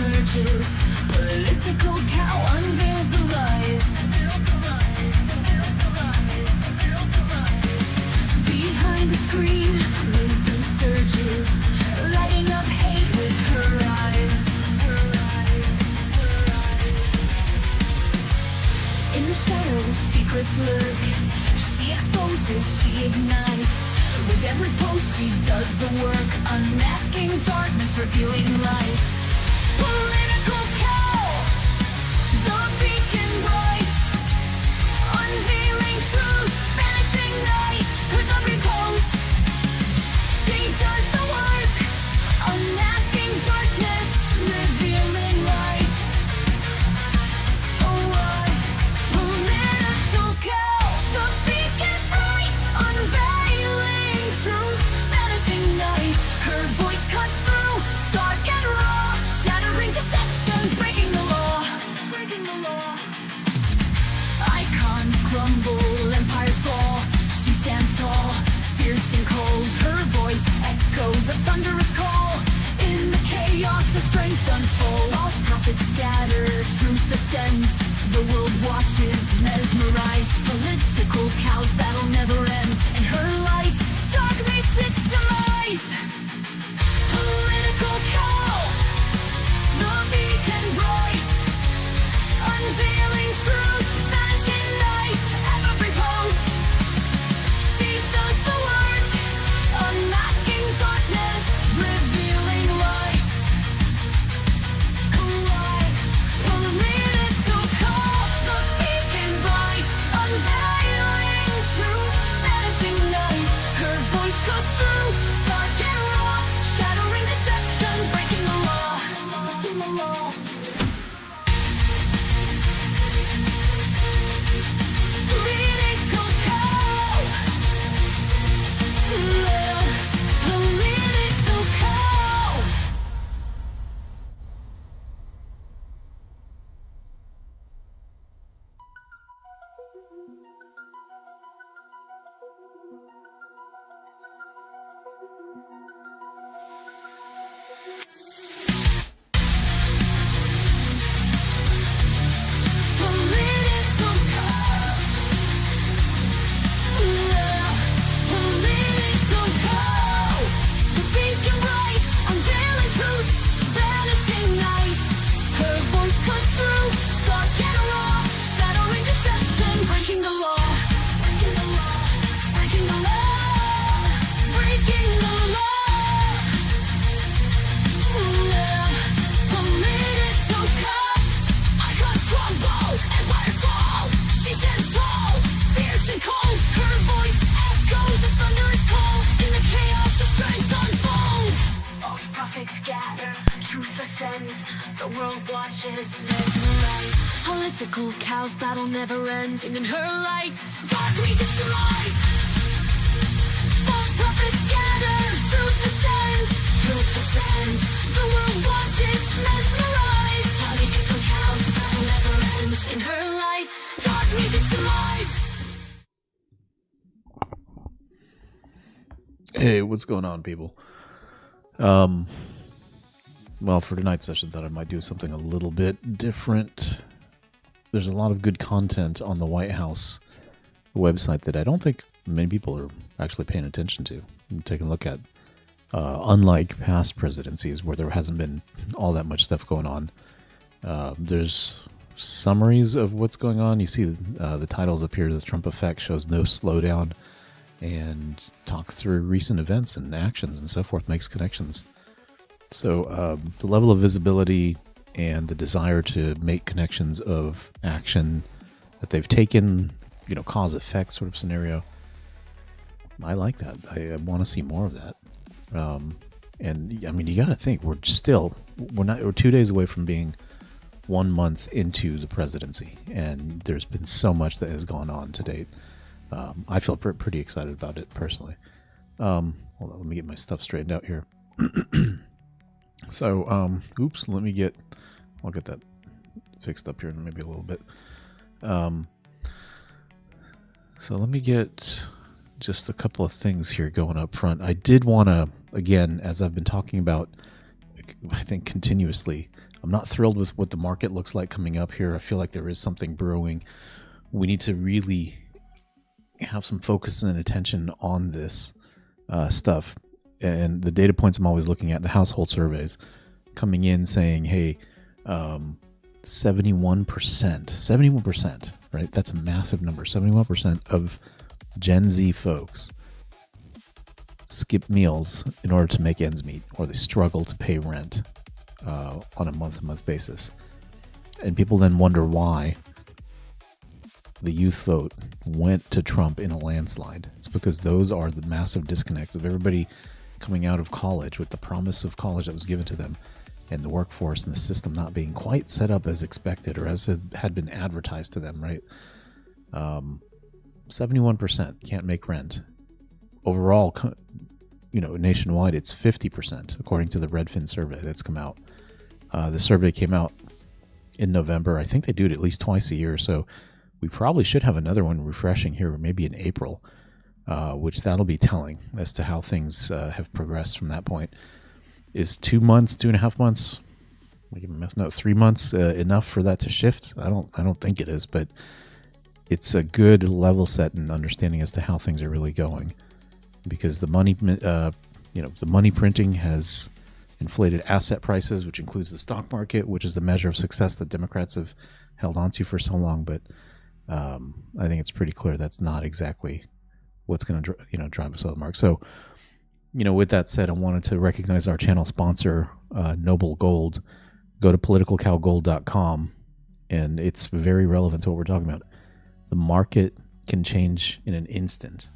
emerges. Political cow unveils the lies. Behind the screen, wisdom surges, lighting up hate with her eyes. In the shadows, secrets lurk. She exposes, she ignites. With every post she does the work, unmasking darkness, revealing lights. Political cow, the beacon bright, unveiling truth, banishing night. With every post she does the work, unmasking darkness, revealing lights. Oh, why? Political cow, the beacon bright, unveiling truth, vanishing night. Her voice cuts through, stark and raw, shattering deception, breaking the law. Icons crumble, empires fall. She stands tall, fierce and cold. Her voice echoes a thunderous call. In the chaos, her strength unfolds. False prophets scatter, truth ascends. The world watches, mesmerized. Political cow's battle never ends. In her light, dark meets its demise. Political cow, the beacon bright, unveiling truth, vanishing light. At every post, she does the work, unmasking darkness, revealing lights. Why? Political cow, the beacon bright, unveiling truth, vanishing night. Her voice cuts through, stark and raw, shattering deception, breaking the law. Political cow, political cow. Political cow, political cow. The beacon bright, unveiling truth, vanishing night. Her voice cuts through, stark and raw, shattering deception, breaking the law. Breaking the law, breaking the law, breaking the law. Political cow. Icons crumble, empires fall. She stands tall, fierce and cold. Her voice echoes a thunderous call. In the chaos, her strength unfolds. False prophets scatter, truth ascends. The world watches, mesmerized. Political cow's battle never ends. And in her light, dark meets its demise. False prophets scatter, truth ascends. Truth ascends. The world watches, mesmerized. Political cow's battle never ends. In her light, dark meets its demise. Hey, what's going on, people? Well, for tonight's session, thought I might do something a little bit different. There's a lot of good content on the White House website that I don't think many people are actually paying attention to and taking a look at. Unlike past presidencies where there hasn't been all that much stuff going on, there's summaries of what's going on. You see the titles up here. The Trump Effect shows no slowdown and talks through recent events and actions and so forth, makes connections. So the level of visibility and the desire to make connections of action that they've taken, cause effect sort of scenario, I like that. I want to see more of that. And I mean, you got to think we're 2 days away from being 1 month into the presidency, and there's been so much that has gone on to date. I feel pretty excited about it personally. Hold on, let me get my stuff straightened out here. So, I'll get that fixed up here in maybe a little bit. So let me get just a couple of things here going up front. I did want to, again, as I've been talking about, I think continuously, I'm not thrilled with what the market looks like coming up here. I feel like there is something brewing. We need to really have some focus and attention on this stuff. And the data points I'm always looking at, the household surveys coming in saying, hey, 71%, right? That's a massive number. 71% of Gen Z folks skip meals in order to make ends meet, or they struggle to pay rent on a month-to-month basis. And people then wonder why the youth vote went to Trump in a landslide. It's because those are the massive disconnects of everybody coming out of college with the promise of college that was given to them, and the workforce and the system not being quite set up as expected or as it had been advertised to them, right? 71% can't make rent. Overall, nationwide, it's 50%, according to the Redfin survey that's come out. The survey came out in November. I think they do it at least twice a year, so we probably should have another one refreshing here, maybe in April, which that'll be telling as to how things have progressed from that point. Is 2 months, 2.5 months, 3 months enough for that to shift? I don't think it is, but it's a good level set and understanding as to how things are really going, because the money, the money printing has inflated asset prices, which includes the stock market, which is the measure of success that Democrats have held onto for so long. But I think it's pretty clear that's not exactly what's going to drive us over the mark. So, with that said, I wanted to recognize our channel sponsor, Noble Gold. Go to politicalcowgold.com, and it's very relevant to what we're talking about. The market can change in an instant.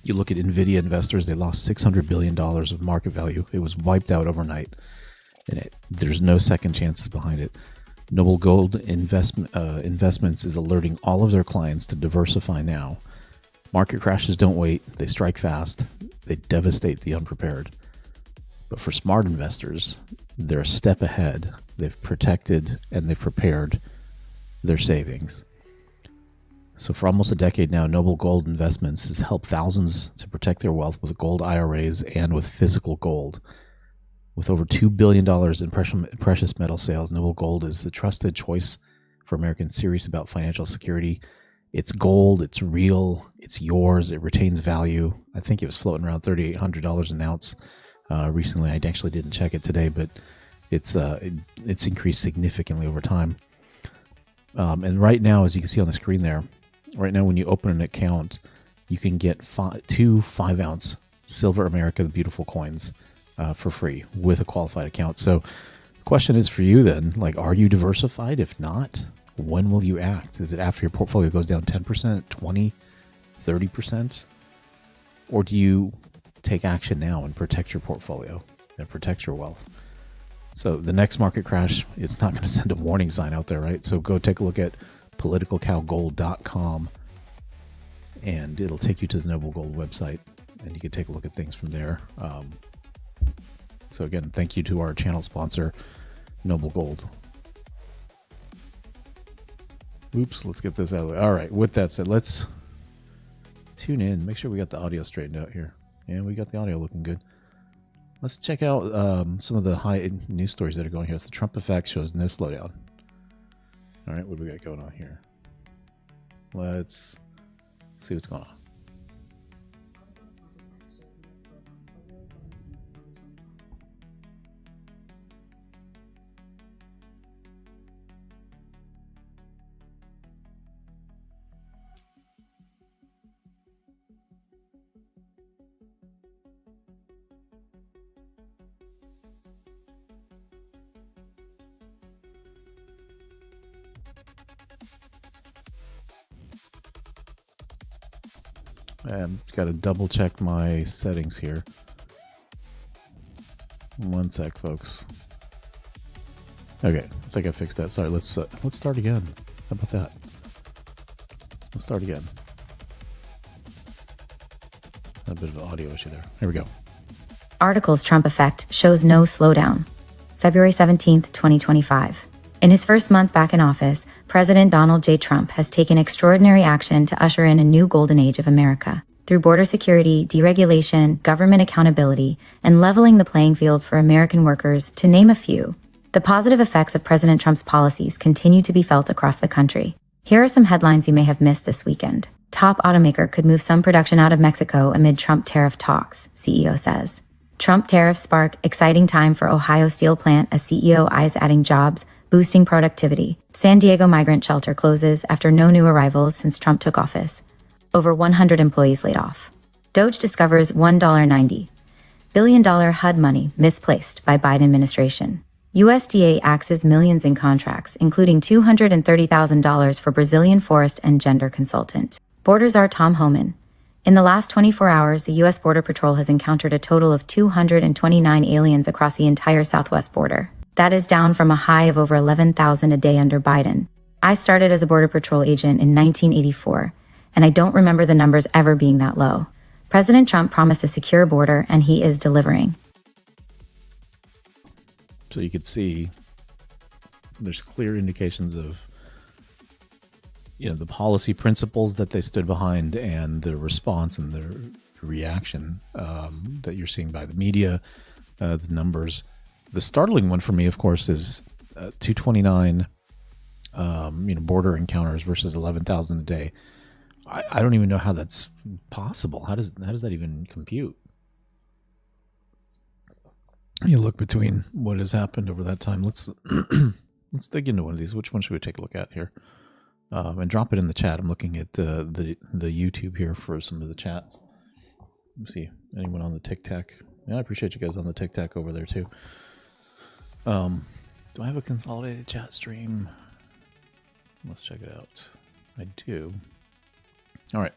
You look at NVIDIA investors, they lost $600 billion of market value. It was wiped out overnight, and there's no second chances behind it. Noble Gold Investments is alerting all of their clients to diversify now. Market crashes don't wait. They strike fast. They devastate the unprepared. But for smart investors, they're a step ahead. They've protected and they've prepared their savings. So for almost a decade now, Noble Gold Investments has helped thousands to protect their wealth with gold IRAs and with physical gold. With over $2 billion in precious metal sales, Noble Gold is the trusted choice for Americans serious about financial security. It's gold, it's real, it's yours, it retains value. I think it was floating around $3,800 an ounce recently. I actually didn't check it today, but it's increased significantly over time. And right now, as you can see on the screen there, right now when you open an account, you can get 2 5-ounce Silver America, the beautiful coins, for free with a qualified account. So the question is for you then, are you diversified? If not, when will you act? Is it after your portfolio goes down 10%, 20%, 30%? Or do you take action now and protect your portfolio and protect your wealth? So the next market crash, it's not going to send a warning sign out there, right? So go take a look at politicalcowgold.com, and it'll take you to the Noble Gold website, and you can take a look at things from there. So again, thank you to our channel sponsor, Noble Gold. Oops, let's get this out of the way. All right, with that said, let's tune in. Make sure we got the audio straightened out here. Yeah, we got the audio looking good. Let's check out some of the high news stories that are going here. The Trump effect shows no slowdown. All right, what do we got going on here? Let's see what's going on. Got to double check my settings here. One sec, folks. Okay, I think I fixed that. Sorry, let's start again. How about that? Let's start again. A bit of an audio issue there. Here we go. Article's Trump effect shows no slowdown. February 17th, 2025. In his first month back in office, President Donald J. Trump has taken extraordinary action to usher in a new golden age of America. through border security, deregulation, government accountability, and leveling the playing field for American workers, to name a few. The positive effects of President Trump's policies continue to be felt across the country. Here are some headlines you may have missed this weekend. Top automaker could move some production out of Mexico amid Trump tariff talks, CEO says. Trump tariffs spark exciting time for Ohio steel plant as CEO eyes adding jobs, boosting productivity. San Diego migrant shelter closes after no new arrivals since Trump took office. Over 100 employees laid off. DOGE discovers $1.90 billion HUD money misplaced by Biden administration. USDA axes millions in contracts, including $230,000 for Brazilian forest and gender consultant. Borders are Tom Homan. In the last 24 hours, the U.S. Border Patrol has encountered a total of 229 aliens across the entire southwest border. That is down from a high of over 11,000 a day under Biden. I started as a Border Patrol agent in 1984, and I don't remember the numbers ever being that low. President Trump promised a secure border, and he is delivering. So you could see there's clear indications of the policy principles that they stood behind and the response and the reaction that you're seeing by the media, the numbers. The startling one for me, of course, is 229 border encounters versus 11,000 a day. I don't even know how that's possible. How does that even compute? You look between what has happened over that time. Let's dig into one of these. Which one should we take a look at here? And drop it in the chat. I'm looking at the YouTube here for some of the chats. Let me see. Anyone on the TikTok? Yeah, I appreciate you guys on the TikTok over there too. Do I have a consolidated chat stream? Let's check it out. I do. All right.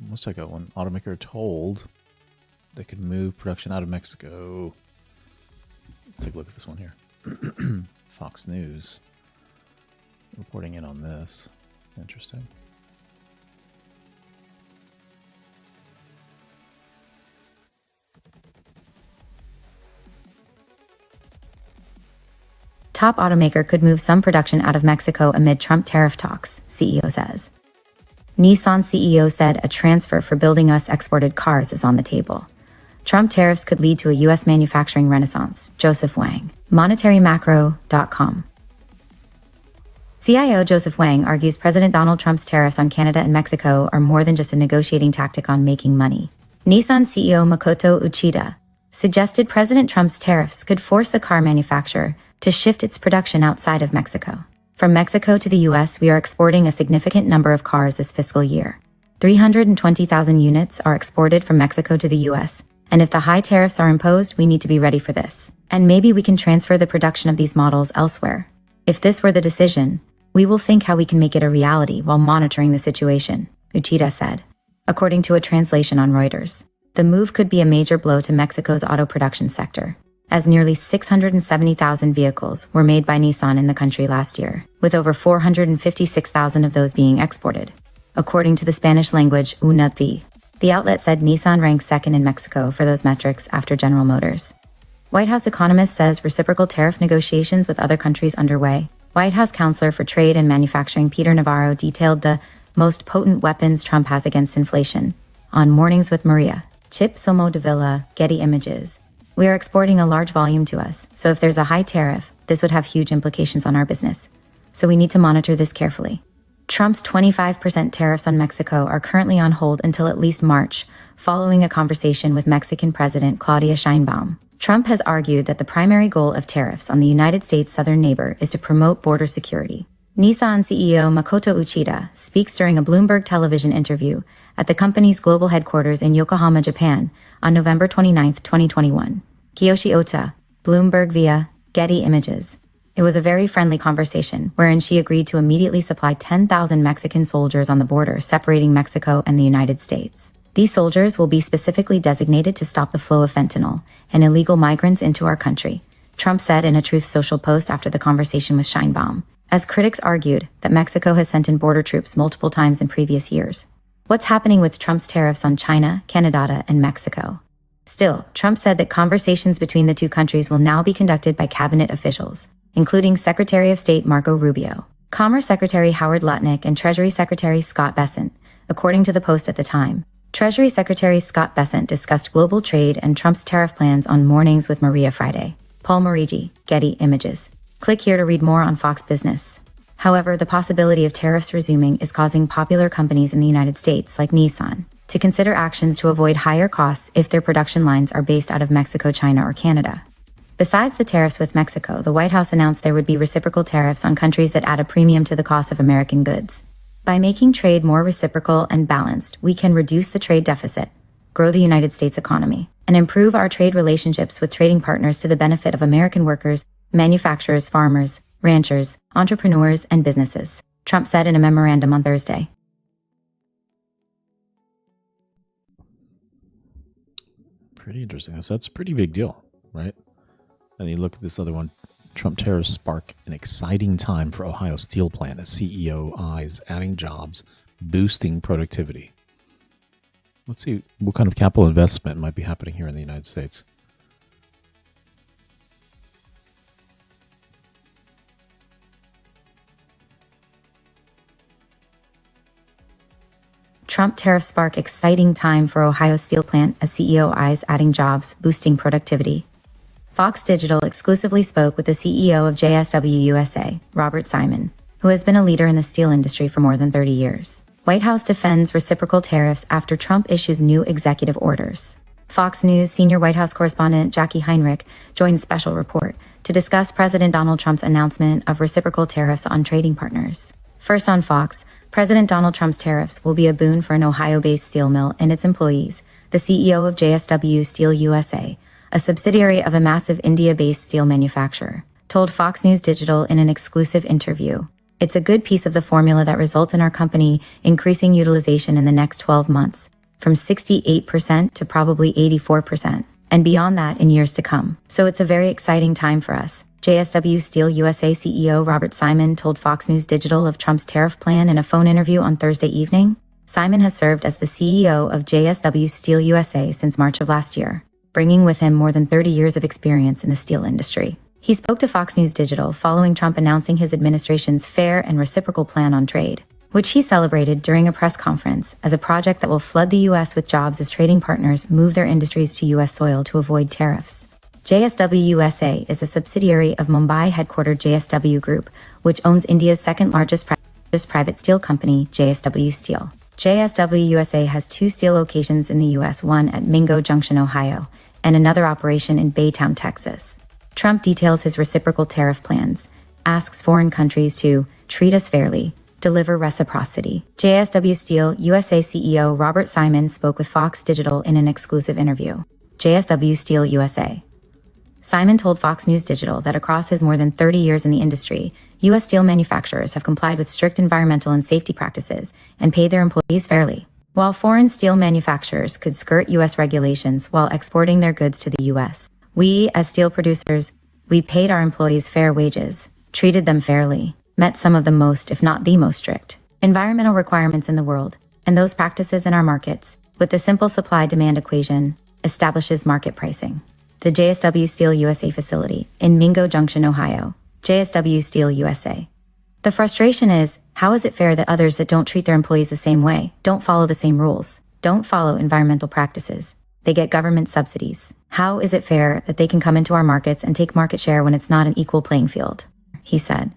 Let's check out one. Automaker told they could move production out of Mexico. Let's take a look at this one here. Fox News reporting in on this. Interesting. Top automaker could move some production out of Mexico amid Trump tariff talks, CEO says. Nissan CEO said a transfer for building US exported cars is on the table. Trump tariffs could lead to a U.S. manufacturing renaissance, Joseph Wang. MonetaryMacro.com. CIO Joseph Wang argues President Donald Trump's tariffs on Canada and Mexico are more than just a negotiating tactic on making money. Nissan CEO Makoto Uchida suggested President Trump's tariffs could force the car manufacturer to shift its production outside of Mexico. From Mexico to the U.S., we are exporting a significant number of cars this fiscal year. 320,000 units are exported from Mexico to the U.S., and if the high tariffs are imposed, we need to be ready for this. And maybe we can transfer the production of these models elsewhere. If this were the decision, we will think how we can make it a reality while monitoring the situation, Uchida said. According to a translation on Reuters, the move could be a major blow to Mexico's auto production sector, as nearly 670,000 vehicles were made by Nissan in the country last year, with over 456,000 of those being exported. According to the Spanish language UNAPI, the outlet said Nissan ranks second in Mexico for those metrics after General Motors. White House economist says reciprocal tariff negotiations with other countries underway. White House counselor for Trade and Manufacturing Peter Navarro detailed the most potent weapons Trump has against inflation on Mornings with Maria. Chip Somo de Villa, Getty Images. We are exporting a large volume to us, so if there's a high tariff, this would have huge implications on our business. So we need to monitor this carefully. Trump's 25% tariffs on Mexico are currently on hold until at least March, following a conversation with Mexican President Claudia Sheinbaum. Trump has argued that the primary goal of tariffs on the United States' southern neighbor is to promote border security. Nissan CEO Makoto Uchida speaks during a Bloomberg television interview at the company's global headquarters in Yokohama, Japan, on November 29, 2021. Kiyoshi Ota, Bloomberg via Getty Images. It was a very friendly conversation, wherein she agreed to immediately supply 10,000 Mexican soldiers on the border separating Mexico and the United States. These soldiers will be specifically designated to stop the flow of fentanyl and illegal migrants into our country, Trump said in a Truth Social post after the conversation with Sheinbaum, as critics argued that Mexico has sent in border troops multiple times in previous years. What's happening with Trump's tariffs on China, Canada, and Mexico? Still, Trump said that conversations between the two countries will now be conducted by cabinet officials, including Secretary of State Marco Rubio, Commerce Secretary Howard Lutnick, and Treasury Secretary Scott Bessent, according to the Post at the time. Treasury Secretary Scott Bessent discussed global trade and Trump's tariff plans on Mornings with Maria Friday. Paul Morigi, Getty Images. Click here to read more on Fox Business. However, the possibility of tariffs resuming is causing popular companies in the United States, like Nissan, to consider actions to avoid higher costs if their production lines are based out of Mexico, China, or Canada. Besides the tariffs with Mexico, the White House announced there would be reciprocal tariffs on countries that add a premium to the cost of American goods. By making trade more reciprocal and balanced, we can reduce the trade deficit, grow the United States economy, and improve our trade relationships with trading partners to the benefit of American workers, manufacturers, farmers, ranchers, entrepreneurs, and businesses, Trump said in a memorandum on Thursday. Pretty interesting. So that's a pretty big deal, right? And you look at this other one. Trump tariffs spark an exciting time for Ohio steel plant as CEO eyes adding jobs, boosting productivity. Let's see what kind of capital investment might be happening here in the United States. Trump tariffs spark exciting time for Ohio steel plant as CEO eyes adding jobs, boosting productivity. Fox Digital exclusively spoke with the CEO of JSW USA, Robert Simon, who has been a leader in the steel industry for more than 30 years. White House defends reciprocal tariffs after Trump issues new executive orders. Fox News senior White House correspondent Jackie Heinrich joined Special Report to discuss President Donald Trump's announcement of reciprocal tariffs on trading partners. First on Fox, President Donald Trump's tariffs will be a boon for an Ohio-based steel mill and its employees, the CEO of JSW Steel USA, a subsidiary of a massive India-based steel manufacturer, told Fox News Digital in an exclusive interview. It's a good piece of the formula that results in our company increasing utilization in the next 12 months, from 68% to probably 84%, and beyond that in years to come. So it's a very exciting time for us. JSW Steel USA CEO Robert Simon told Fox News Digital of Trump's tariff plan in a phone interview on Thursday evening. Simon has served as the CEO of JSW Steel USA since March of last year, bringing with him more than 30 years of experience in the steel industry. He spoke to Fox News Digital following Trump announcing his administration's fair and reciprocal plan on trade, which he celebrated during a press conference as a project that will flood the U.S. with jobs as trading partners move their industries to U.S. soil to avoid tariffs. JSW USA is a subsidiary of Mumbai-headquartered JSW Group, which owns India's second-largest private steel company, JSW Steel. JSW USA has 2 steel locations in the U.S., one at Mingo Junction, Ohio, and another operation in Baytown, Texas. Trump details his reciprocal tariff plans, asks foreign countries to treat us fairly, deliver reciprocity. JSW Steel USA CEO Robert Simon spoke with Fox Digital in an exclusive interview. JSW Steel USA. Simon told Fox News Digital that across his more than 30 years in the industry, U.S. steel manufacturers have complied with strict environmental and safety practices and paid their employees fairly. While foreign steel manufacturers could skirt U.S. regulations while exporting their goods to the U.S., we, as steel producers, we paid our employees fair wages, treated them fairly, met some of the most, if not the most strict, environmental requirements in the world, and those practices in our markets, with the simple supply-demand equation, establishes market pricing. The JSW Steel USA facility in Mingo Junction, Ohio. JSW Steel USA. The frustration is, how is it fair that others that don't treat their employees the same way, don't follow the same rules, don't follow environmental practices? They get government subsidies. How is it fair that they can come into our markets and take market share when it's not an equal playing field? He said.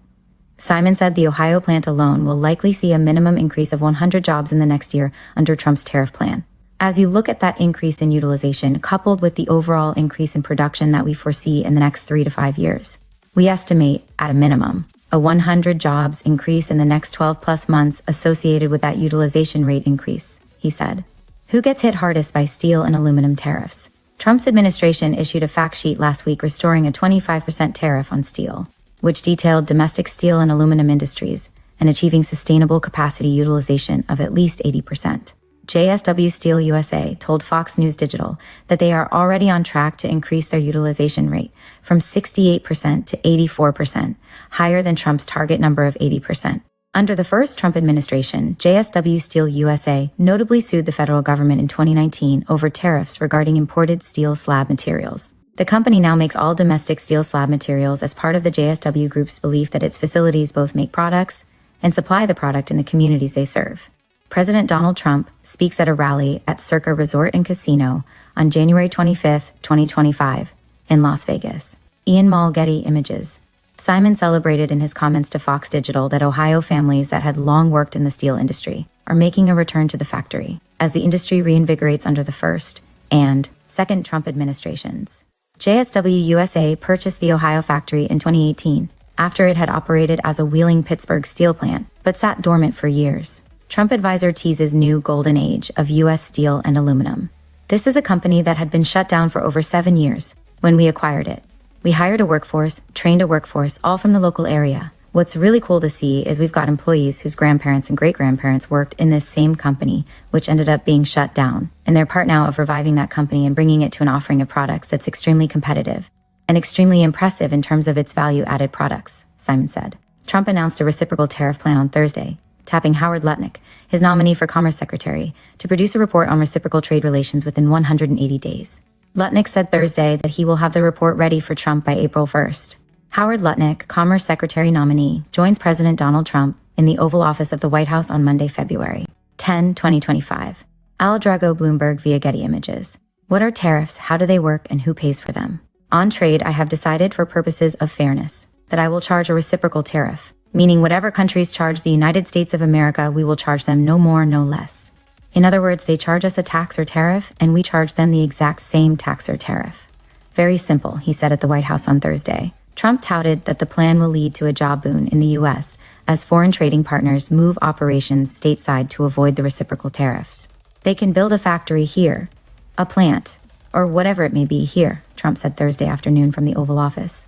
Simon said the Ohio plant alone will likely see a minimum increase of 100 jobs in the next year under Trump's tariff plan. As you look at that increase in utilization, coupled with the overall increase in production that we foresee in the next 3 to 5 years, we estimate, at a minimum, a 100 jobs increase in the next 12 plus months associated with that utilization rate increase, he said. Who gets hit hardest by steel and aluminum tariffs? Trump's administration issued a fact sheet last week restoring a 25% tariff on steel, which detailed domestic steel and aluminum industries and achieving sustainable capacity utilization of at least 80%. JSW Steel USA told Fox News Digital that they are already on track to increase their utilization rate from 68% to 84%, higher than Trump's target number of 80%. Under the first Trump administration, JSW Steel USA notably sued the federal government in 2019 over tariffs regarding imported steel slab materials. The company now makes all domestic steel slab materials as part of the JSW Group's belief that its facilities both make products and supply the product in the communities they serve. President Donald Trump speaks at a rally at Circa Resort and Casino on January 25, 2025, in Las Vegas. Ian Mall, Getty Images. Simon celebrated in his comments to Fox Digital that Ohio families that had long worked in the steel industry are making a return to the factory as the industry reinvigorates under the first and second Trump administrations. JSW USA purchased the Ohio factory in 2018 after it had operated as a Wheeling, Pittsburgh steel plant, but sat dormant for years. Trump advisor teases new golden age of U.S. steel and aluminum. This is a company that had been shut down for over 7 years when we acquired it. We hired a workforce, trained a workforce, all from the local area. What's really cool to see is we've got employees whose grandparents and great-grandparents worked in this same company, which ended up being shut down. And they're part now of reviving that company and bringing it to an offering of products that's extremely competitive and extremely impressive in terms of its value-added products, Simon said. Trump announced a reciprocal tariff plan on Thursday, tapping Howard Lutnick, his nominee for Commerce Secretary, to produce a report on reciprocal trade relations within 180 days. Lutnick said Thursday that he will have the report ready for Trump by April 1st. Howard Lutnick, Commerce Secretary nominee, joins President Donald Trump in the Oval Office of the White House on Monday, February 10, 2025. Al Drago, Bloomberg via Getty Images. What are tariffs, how do they work, and who pays for them? On trade, I have decided for purposes of fairness that I will charge a reciprocal tariff, meaning whatever countries charge the United States of America, we will charge them no more, no less. In other words, they charge us a tax or tariff, and we charge them the exact same tax or tariff. Very simple, he said at the White House on Thursday. Trump touted that the plan will lead to a job boon in the U.S. as foreign trading partners move operations stateside to avoid the reciprocal tariffs. They can build a factory here, a plant, or whatever it may be here, Trump said Thursday afternoon from the Oval Office.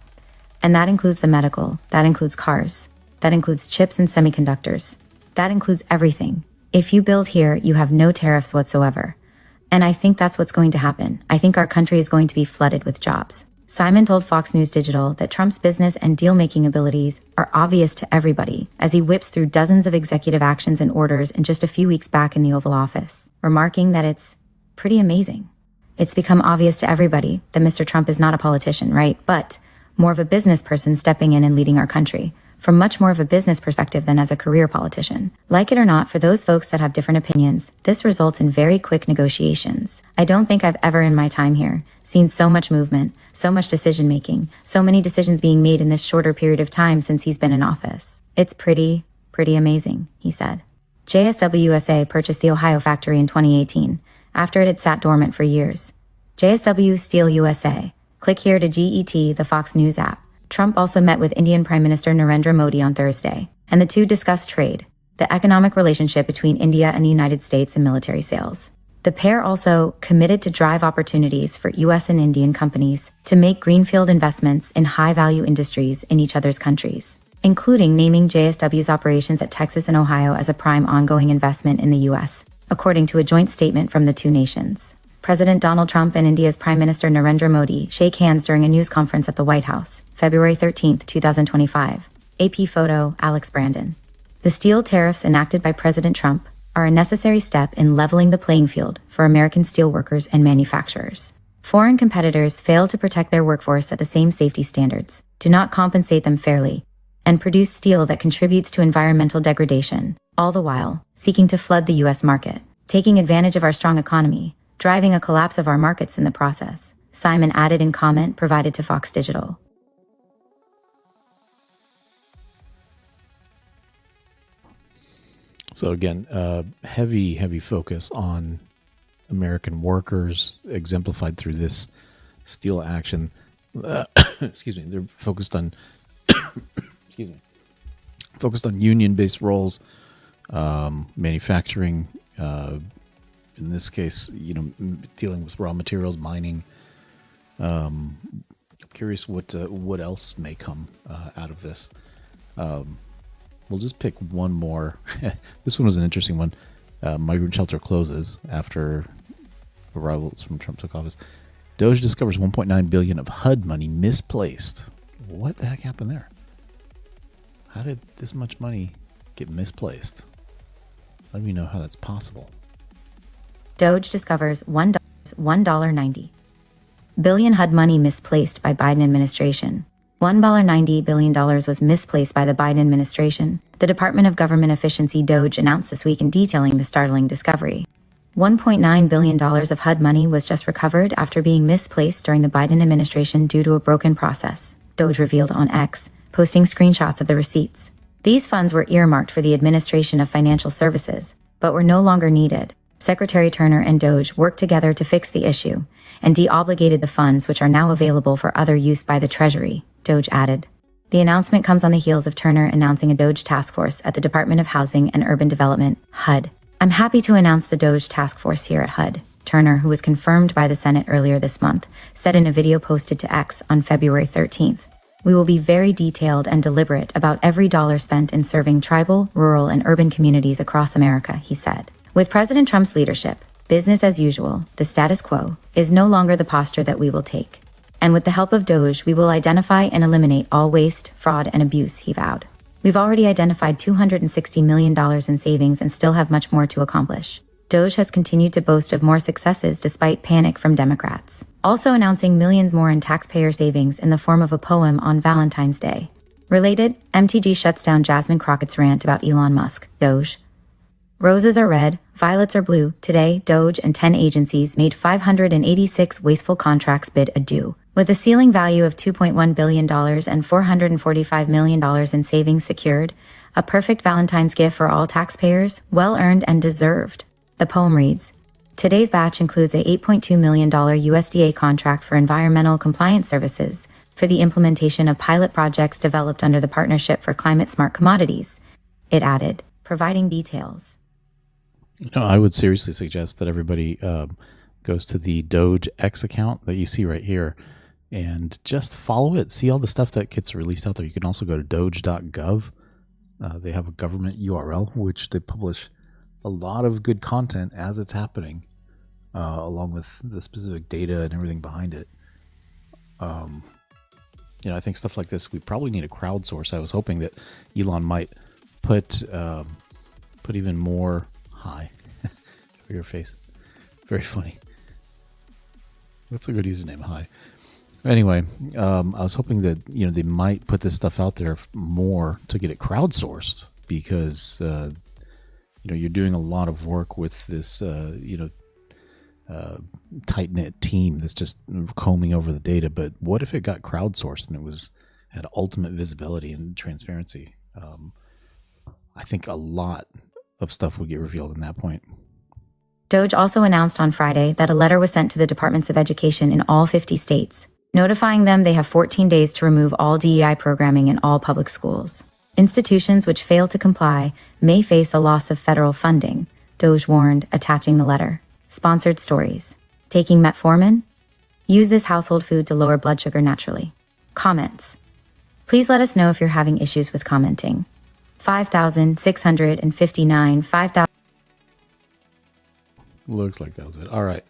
And that includes the medical, that includes cars, that includes chips and semiconductors, that includes everything. If you build here, you have no tariffs whatsoever. And I think that's what's going to happen. I think our country is going to be flooded with jobs. Simon told Fox News Digital that Trump's business and deal-making abilities are obvious to everybody as he whips through dozens of executive actions and orders in just a few weeks back in the Oval Office, remarking that it's pretty amazing. It's become obvious to everybody that Mr. Trump is not a politician, right? But more of a business person stepping in and leading our country, from much more of a business perspective than as a career politician. Like it or not, for those folks that have different opinions, this results in very quick negotiations. I don't think I've ever in my time here seen so much movement, so much decision-making, so many decisions being made in this shorter period of time since he's been in office. It's pretty amazing, he said. JSW USA purchased the Ohio factory in 2018, after it had sat dormant for years. JSW Steel USA. Click here to GET, the Fox News app. Trump also met with Indian Prime Minister Narendra Modi on Thursday, and the two discussed trade, the economic relationship between India and the United States, and military sales. The pair also committed to drive opportunities for U.S. and Indian companies to make greenfield investments in high-value industries in each other's countries, including naming JSW's operations at Texas and Ohio as a prime ongoing investment in the U.S., according to a joint statement from the two nations. President Donald Trump and India's Prime Minister Narendra Modi shake hands during a news conference at the White House, February 13, 2025. AP photo, Alex Brandon. The steel tariffs enacted by President Trump are a necessary step in leveling the playing field for American steelworkers and manufacturers. Foreign competitors fail to protect their workforce at the same safety standards, do not compensate them fairly, and produce steel that contributes to environmental degradation, all the while seeking to flood the U.S. market, taking advantage of our strong economy, driving a collapse of our markets in the process, Simon added in comment provided to Fox Digital. So again, heavy focus on American workers, exemplified through this steel action. Excuse me. They're focused on union-based roles, manufacturing. In this case, dealing with raw materials, mining. I'm curious what else may come out of this. We'll just pick one more. This one was an interesting one. Migrant shelter closes after arrivals from Trump took office. DOGE discovers $1.9 billion of HUD money misplaced. What the heck happened there? How did this much money get misplaced? I don't even know how that's possible. DOGE discovers $1.90 billion HUD money misplaced by Biden administration. $1.90 billion was misplaced by the Biden administration, the Department of Government Efficiency DOGE announced this week in detailing the startling discovery. $1.9 billion of HUD money was just recovered after being misplaced during the Biden administration due to a broken process, DOGE revealed on X, posting screenshots of the receipts. These funds were earmarked for the administration of financial services, but were no longer needed. Secretary Turner and DOGE worked together to fix the issue and de-obligated the funds, which are now available for other use by the Treasury, DOGE added. The announcement comes on the heels of Turner announcing a DOGE task force at the Department of Housing and Urban Development, HUD. I'm happy to announce the DOGE task force here at HUD, Turner, who was confirmed by the Senate earlier this month, said in a video posted to X on February 13th. We will be very detailed and deliberate about every dollar spent in serving tribal, rural, and urban communities across America, he said. With President Trump's leadership, business as usual, the status quo, is no longer the posture that we will take. And with the help of DOGE, we will identify and eliminate all waste, fraud, and abuse, he vowed. We've already identified $260 million in savings and still have much more to accomplish. DOGE has continued to boast of more successes despite panic from Democrats, also announcing millions more in taxpayer savings in the form of a poem on Valentine's Day. Related, MTG shuts down Jasmine Crockett's rant about Elon Musk, DOGE. Roses are red, violets are blue. Today, DOGE and 10 agencies made 586 wasteful contracts bid adieu. With a ceiling value of $2.1 billion and $445 million in savings secured, a perfect Valentine's gift for all taxpayers, well-earned and deserved. The poem reads, today's batch includes a $8.2 million USDA contract for environmental compliance services for the implementation of pilot projects developed under the Partnership for Climate-Smart Commodities. It added, providing details. No, I would seriously suggest that everybody goes to the Doge X account that you see right here and just follow it. See all the stuff that gets released out there. You can also go to doge.gov. They have a government URL, which they publish a lot of good content as it's happening, along with the specific data and everything behind it. I think stuff like this, we probably need a crowdsource. I was hoping that Elon might put even more high for your face. Very funny. That's a good username, high. Anyway, I was hoping that they might put this stuff out there more to get it crowdsourced, because you're doing a lot of work with this tight-knit team that's just combing over the data. But what if it got crowdsourced and it had ultimate visibility and transparency? I think a lot of stuff would get revealed in that point. DOGE also announced on Friday that a letter was sent to the Departments of Education in all 50 states, notifying them they have 14 days to remove all DEI programming in all public schools. Institutions which fail to comply may face a loss of federal funding, DOGE warned, attaching the letter. Sponsored stories. Taking metformin? Use this household food to lower blood sugar naturally. Comments. Please let us know if you're having issues with commenting. 5,659, 5,000. Looks like that was it. All right.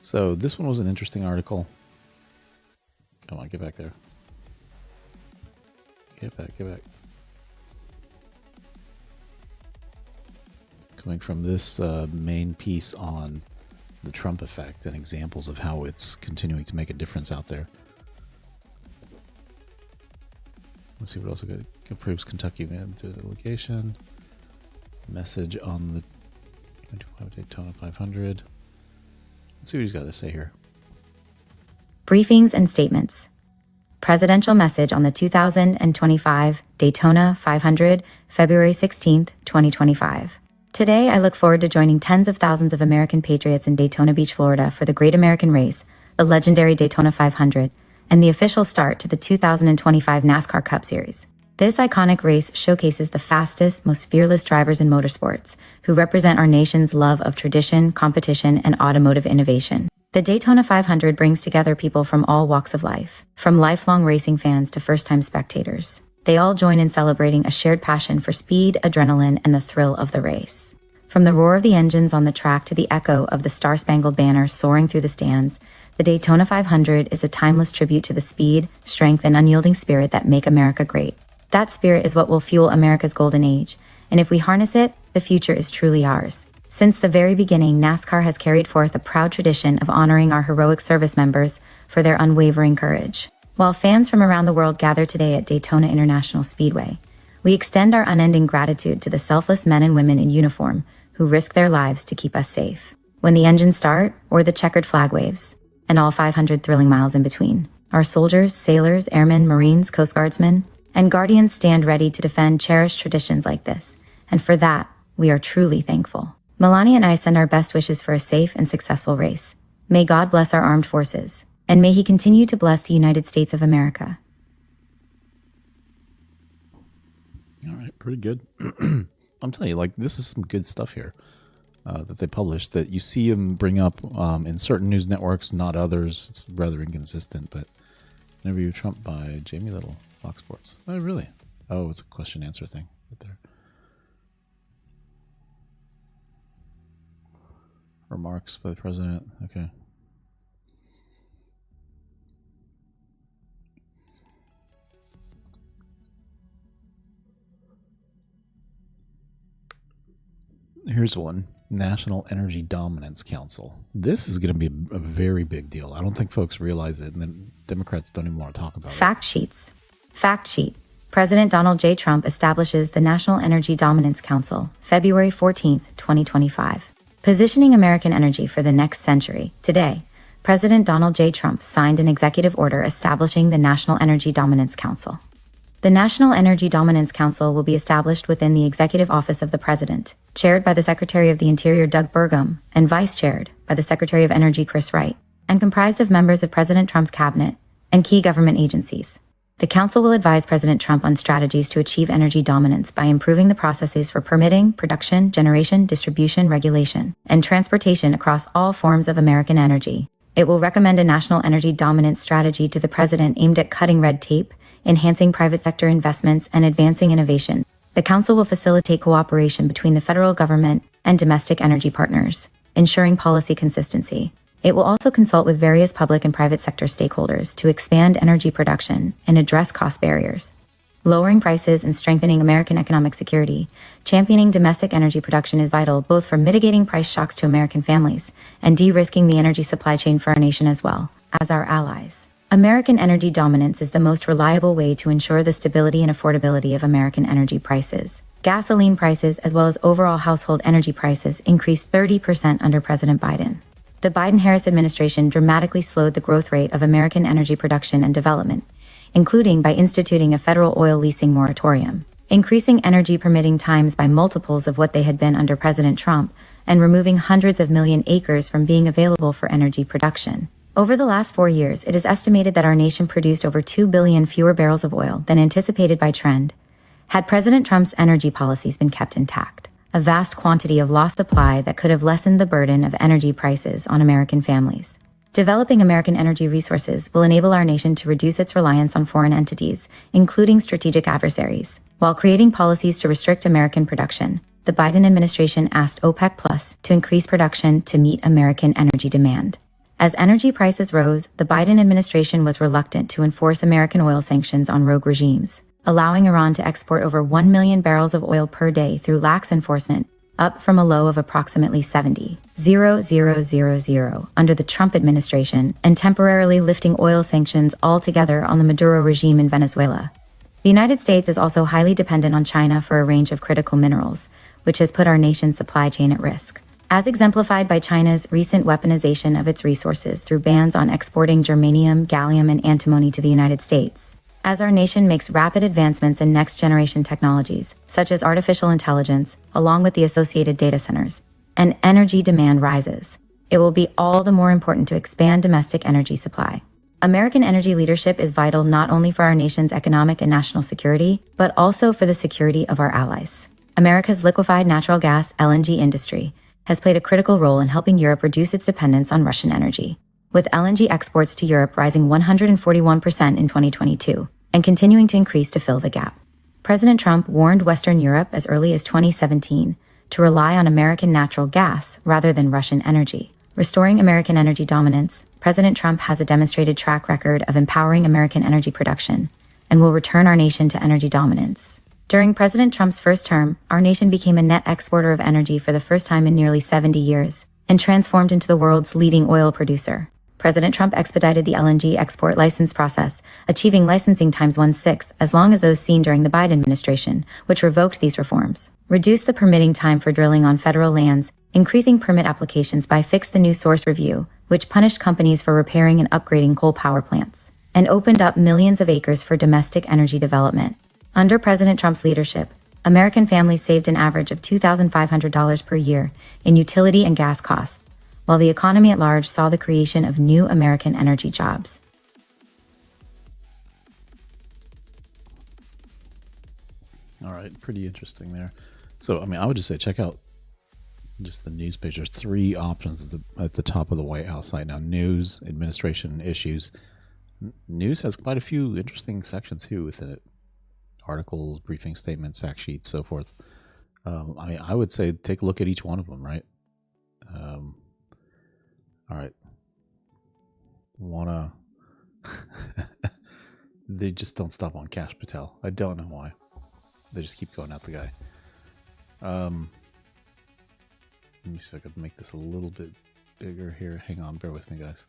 So this one was an interesting article. Come on, get back there. Get back. Coming from this main piece on the Trump effect and examples of how it's continuing to make a difference out there. Let's see what else we got. Approves Kentucky man to the location. Message on the 25 Daytona 500. Let's see what he's got to say here. Briefings and statements. Presidential message on the 2025 Daytona 500, February 16th, 2025. Today, I look forward to joining tens of thousands of American patriots in Daytona Beach, Florida for the Great American Race, the legendary Daytona 500, and the official start to the 2025 NASCAR Cup Series. This iconic race showcases the fastest, most fearless drivers in motorsports, who represent our nation's love of tradition, competition, and automotive innovation. The Daytona 500 brings together people from all walks of life, from lifelong racing fans to first-time spectators. They all join in celebrating a shared passion for speed, adrenaline, and the thrill of the race. From the roar of the engines on the track to the echo of the Star-Spangled Banner soaring through the stands, the Daytona 500 is a timeless tribute to the speed, strength, and unyielding spirit that make America great. That spirit is what will fuel America's golden age, and if we harness it, the future is truly ours. Since the very beginning, NASCAR has carried forth a proud tradition of honoring our heroic service members for their unwavering courage. While fans from around the world gather today at Daytona International Speedway, we extend our unending gratitude to the selfless men and women in uniform who risk their lives to keep us safe. When the engines start, or the checkered flag waves, and all 500 thrilling miles in between, our soldiers, sailors, airmen, Marines, Coast Guardsmen, and Guardians stand ready to defend cherished traditions like this, and for that, we are truly thankful. Melania and I send our best wishes for a safe and successful race. May God bless our armed forces, and may He continue to bless the United States of America. All right, pretty good. I'm telling you, like, this is some good stuff here that they published that you see them bring up in certain news networks, not others. It's rather inconsistent, but Interview Trump by Jamie Little, Fox Sports. Oh, really? Oh, it's a question-answer thing right there. Remarks by the president. Okay. Here's one. National Energy Dominance Council. This is going to be a very big deal. I don't think folks realize it, and then Democrats don't even want to talk about it. Fact sheets. Fact sheet. President Donald J. Trump establishes the National Energy Dominance Council, February 14, 2025. Positioning American energy for the next century. Today, President Donald J. Trump signed an executive order establishing the National Energy Dominance Council. The National Energy Dominance Council will be established within the Executive Office of the President, chaired by the Secretary of the Interior Doug Burgum, and vice-chaired by the Secretary of Energy Chris Wright, and comprised of members of President Trump's cabinet and key government agencies. The council will advise President Trump on strategies to achieve energy dominance by improving the processes for permitting, production, generation, distribution, regulation, and transportation across all forms of American energy. It will recommend a national energy dominance strategy to the president aimed at cutting red tape, enhancing private sector investments, and advancing innovation. The council will facilitate cooperation between the federal government and domestic energy partners, ensuring policy consistency. It will also consult with various public and private sector stakeholders to expand energy production and address cost barriers. Lowering prices and strengthening American economic security, championing domestic energy production is vital both for mitigating price shocks to American families and de-risking the energy supply chain for our nation as well as our allies. American energy dominance is the most reliable way to ensure the stability and affordability of American energy prices. Gasoline prices, as well as overall household energy prices, increased 30% under President Biden. The Biden-Harris administration dramatically slowed the growth rate of American energy production and development, including by instituting a federal oil leasing moratorium, increasing energy permitting times by multiples of what they had been under President Trump, and removing hundreds of million acres from being available for energy production. Over the last 4 years, it is estimated that our nation produced over 2 billion fewer barrels of oil than anticipated by trend, had President Trump's energy policies been kept intact. A vast quantity of lost supply that could have lessened the burden of energy prices on American families. Developing American energy resources will enable our nation to reduce its reliance on foreign entities, including strategic adversaries. While creating policies to restrict American production, the Biden administration asked OPEC Plus to increase production to meet American energy demand. As energy prices rose, the Biden administration was reluctant to enforce American oil sanctions on rogue regimes, allowing Iran to export over 1 million barrels of oil per day through lax enforcement, up from a low of approximately 70,000 under the Trump administration, and temporarily lifting oil sanctions altogether on the Maduro regime in Venezuela. The United States is also highly dependent on China for a range of critical minerals, which has put our nation's supply chain at risk. As exemplified by China's recent weaponization of its resources through bans on exporting germanium, gallium, and antimony to the United States. As our nation makes rapid advancements in next-generation technologies, such as artificial intelligence, along with the associated data centers, and energy demand rises, it will be all the more important to expand domestic energy supply. American energy leadership is vital not only for our nation's economic and national security, but also for the security of our allies. America's liquefied natural gas (LNG) industry has played a critical role in helping Europe reduce its dependence on Russian energy, with LNG exports to Europe rising 141% in 2022. And continuing to increase to fill the gap. President Trump warned Western Europe as early as 2017 to rely on American natural gas rather than Russian energy. Restoring American energy dominance, President Trump has a demonstrated track record of empowering American energy production and will return our nation to energy dominance. During President Trump's first term, our nation became a net exporter of energy for the first time in nearly 70 years and transformed into the world's leading oil producer. President Trump expedited the LNG export license process, achieving licensing times 1/6 as long as those seen during the Biden administration, which revoked these reforms. Reduced the permitting time for drilling on federal lands, increasing permit applications by fixed the new source review, which punished companies for repairing and upgrading coal power plants, and opened up millions of acres for domestic energy development. Under President Trump's leadership, American families saved an average of $2,500 per year in utility and gas costs, while the economy at large saw the creation of new American energy jobs. All right, pretty interesting there. So, I mean, I would just say check out just the news page. There's 3 options at the top of the White House site now: news, administration, issues. News has quite a few interesting sections too within it: articles, briefing statements, fact sheets, so forth. I mean, I would say take a look at each one of them, right? All right. They just don't stop on Kash Patel. I don't know why. They just keep going at the guy. Let me see if I could make this a little bit bigger here. Hang on, bear with me, guys.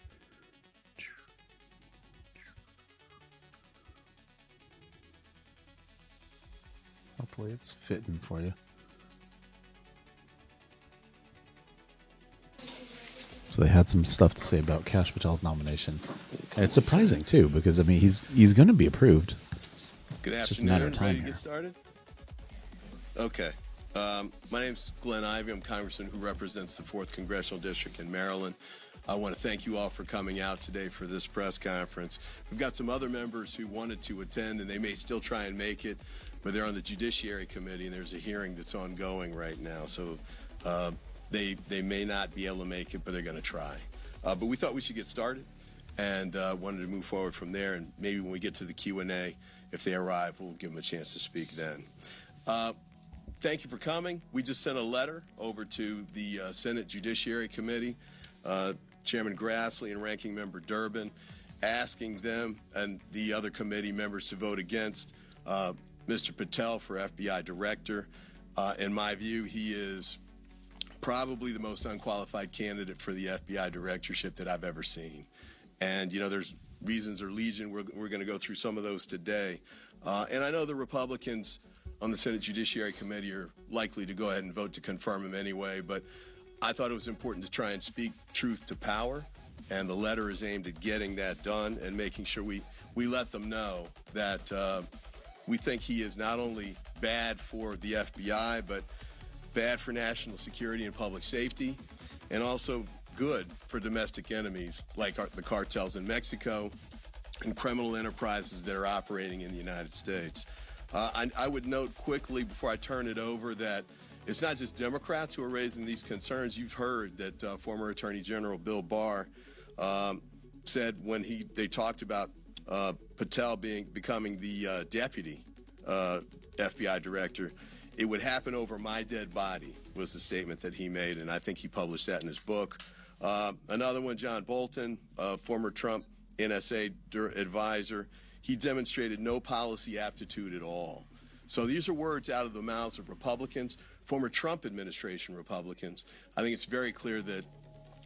Hopefully it's fitting for you. So they had some stuff to say about Kash Patel's nomination. And it's surprising too, because I mean he's going to be approved. Good afternoon. It's just a matter of time Ready to here. get started? Okay. My name's Glenn Ivey. I'm Congressman who represents the 4th Congressional District in Maryland. I want to thank you all for coming out today for this press conference. We've got some other members who wanted to attend, and they may still try and make it, but they're on the Judiciary Committee, and there's a hearing that's ongoing right now. So they may not be able to make it, but they're going to try. But we thought we should get started and wanted to move forward from there. And maybe when we get to the Q&A, if they arrive, we'll give them a chance to speak then. Thank you for coming. We just sent a letter over to the Senate Judiciary Committee, Chairman Grassley and Ranking Member Durbin, asking them and the other committee members to vote against Mr. Patel for FBI Director. In my view, he is probably the most unqualified candidate for the FBI directorship that I've ever seen. And, you know, there's reasons are legion. We're going to go through some of those today. And I know the Republicans on the Senate Judiciary Committee are likely to go ahead and vote to confirm him anyway, but I thought it was important to try and speak truth to power, and the letter is aimed at getting that done and making sure we let them know that we think he is not only bad for the FBI, but bad for national security and public safety, and also good for domestic enemies like the cartels in Mexico and criminal enterprises that are operating in the United States. I would note quickly before I turn it over that it's not just Democrats who are raising these concerns. You've heard that former Attorney General Bill Barr said when they talked about Patel becoming the deputy FBI director, it would happen over my dead body, was the statement that he made, and I think he published that in his book. Another one, John Bolton, former Trump NSA advisor, he demonstrated no policy aptitude at all. So these are words out of the mouths of Republicans, former Trump administration Republicans. I think it's very clear that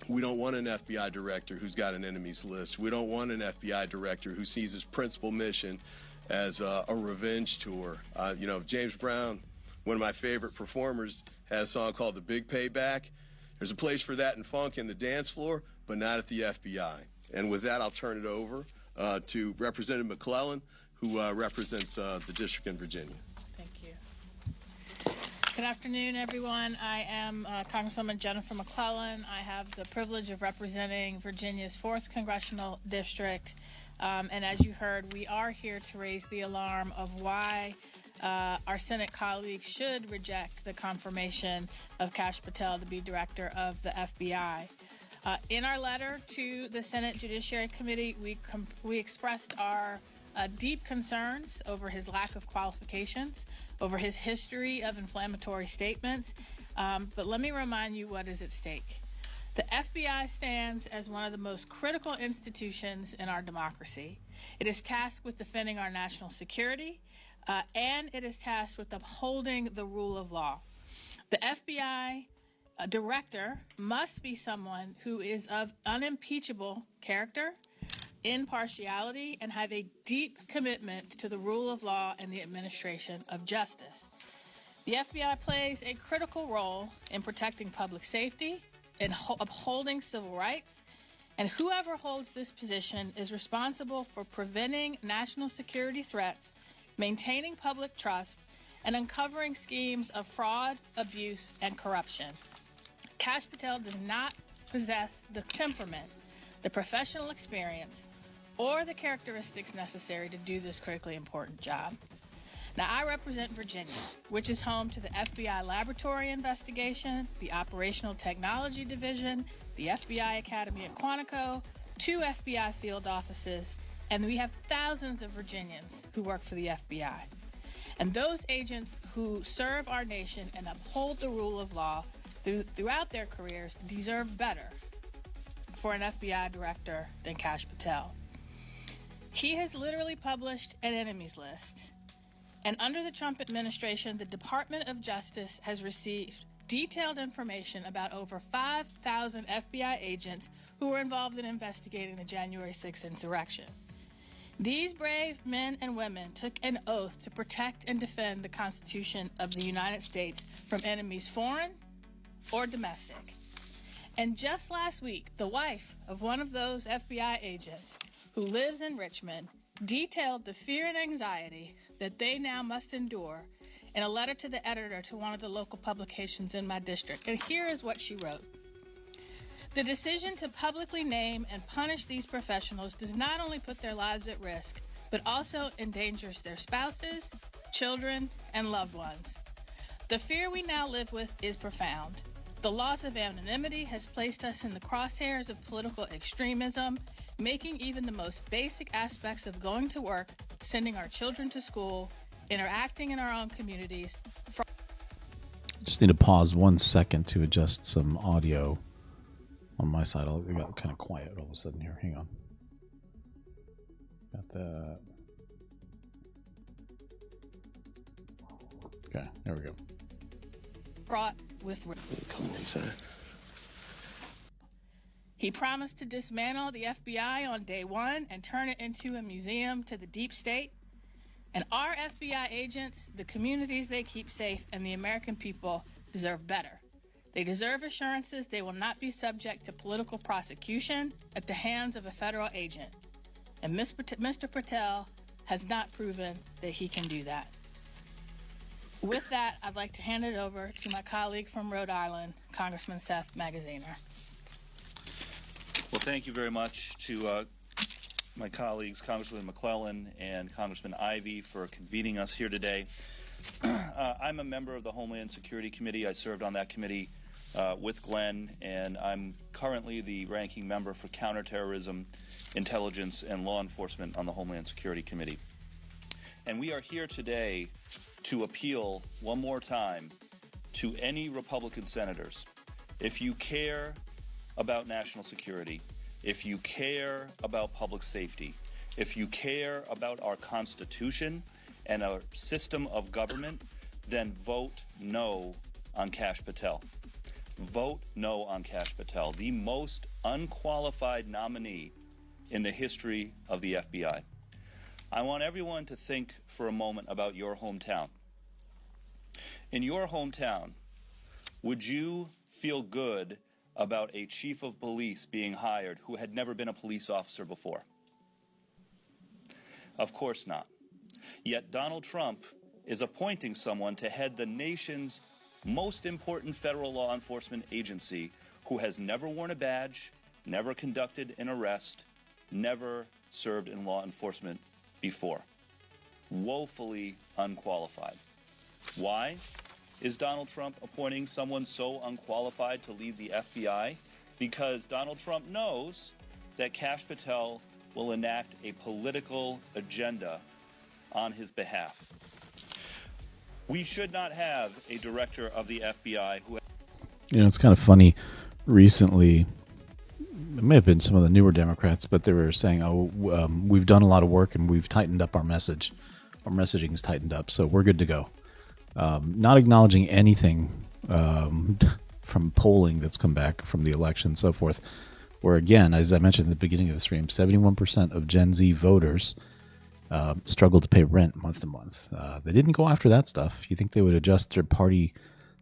we don't want an FBI director who's got an enemies list. We don't want an FBI director who sees his principal mission as a revenge tour. You know, James Brown, one of my favorite performers, has a song called The Big Payback. There's a place for that in funk in the dance floor, but not at the FBI. And with that, I'll turn it over to Representative McClellan, who represents the district in Virginia. Thank you. Good afternoon, everyone. I am Congresswoman Jennifer McClellan. I have the privilege of representing Virginia's 4th Congressional District. And as you heard, we are here to raise the alarm of why our Senate colleagues should reject the confirmation of Kash Patel to be director of the FBI. In our letter to the Senate Judiciary Committee, we expressed our deep concerns over his lack of qualifications, over his history of inflammatory statements. But let me remind you what is at stake. The FBI stands as one of the most critical institutions in our democracy. It is tasked with defending our national security, and it is tasked with upholding the rule of law. The FBI A director must be someone who is of unimpeachable character, impartiality, and have a deep commitment to the rule of law and the administration of justice. The FBI plays a critical role in protecting public safety, in upholding civil rights, and whoever holds this position is responsible for preventing national security threats, maintaining public trust, and uncovering schemes of fraud, abuse, and corruption. Kash Patel does not possess the temperament, the professional experience, or the characteristics necessary to do this critically important job. Now, I represent Virginia, which is home to the FBI Laboratory Investigation, the Operational Technology Division, the FBI Academy at Quantico, 2 FBI field offices, and we have thousands of Virginians who work for the FBI. And those agents who serve our nation and uphold the rule of law throughout their careers deserve better for an FBI director than Kash Patel. He has literally published an enemies list. And under the Trump administration, the Department of Justice has received detailed information about over 5,000 FBI agents who were involved in investigating the January 6th insurrection. These brave men and women took an oath to protect and defend the Constitution of the United States from enemies foreign or domestic. And just last week, the wife of one of those FBI agents who lives in Richmond detailed the fear and anxiety that they now must endure in a letter to the editor to one of the local publications in my district. And here is what she wrote. The decision to publicly name and punish these professionals does not only put their lives at risk, but also endangers their spouses, children, and loved ones. The fear we now live with is profound. The loss of anonymity has placed us in the crosshairs of political extremism, making even the most basic aspects of going to work, sending our children to school, interacting in our own communities. Just need to pause 1 second to adjust some audio on my side. It got kind of quiet all of a sudden here. Hang on. Got that. Okay, there we go. Fraught with He promised to dismantle the FBI on day one and turn it into a museum to the deep state. And our FBI agents, the communities they keep safe, and the American people deserve better. They deserve assurances they will not be subject to political prosecution at the hands of a federal agent. And Mr. Patel has not proven that he can do that. With that, I'd like to hand it over to my colleague from Rhode Island, Congressman Seth Magaziner. Well, thank you very much to my colleagues, Congresswoman McClellan and Congressman Ivey, for convening us here today. I'm a member of the Homeland Security Committee. I served on that committee with Glenn, and I'm currently the ranking member for Counterterrorism, Intelligence, and Law Enforcement on the Homeland Security Committee. And we are here today to appeal one more time to any Republican senators. If you care about national security, if you care about public safety, if you care about our Constitution and our system of government, then vote no on Kash Patel. Vote no on Kash Patel, the most unqualified nominee in the history of the FBI. I want everyone to think for a moment about your hometown. In your hometown, would you feel good about a chief of police being hired who had never been a police officer before? Of course not. Yet Donald Trump is appointing someone to head the nation's most important federal law enforcement agency who has never worn a badge, never conducted an arrest, never served in law enforcement before. Woefully unqualified. Why is Donald Trump appointing someone so unqualified to lead the FBI? Because Donald Trump knows that Kash Patel will enact a political agenda on his behalf. We should not have a director of the FBI who... You know, it's kind of funny. Recently, it may have been some of the newer Democrats, but they were saying, we've done a lot of work and we've tightened up our message. Our messaging is tightened up, so we're good to go. Not acknowledging anything from polling that's come back from the election and so forth, where again, as I mentioned at the beginning of the stream, 71% of Gen Z voters struggle to pay rent month to month. They didn't go after that stuff. You think they would adjust their party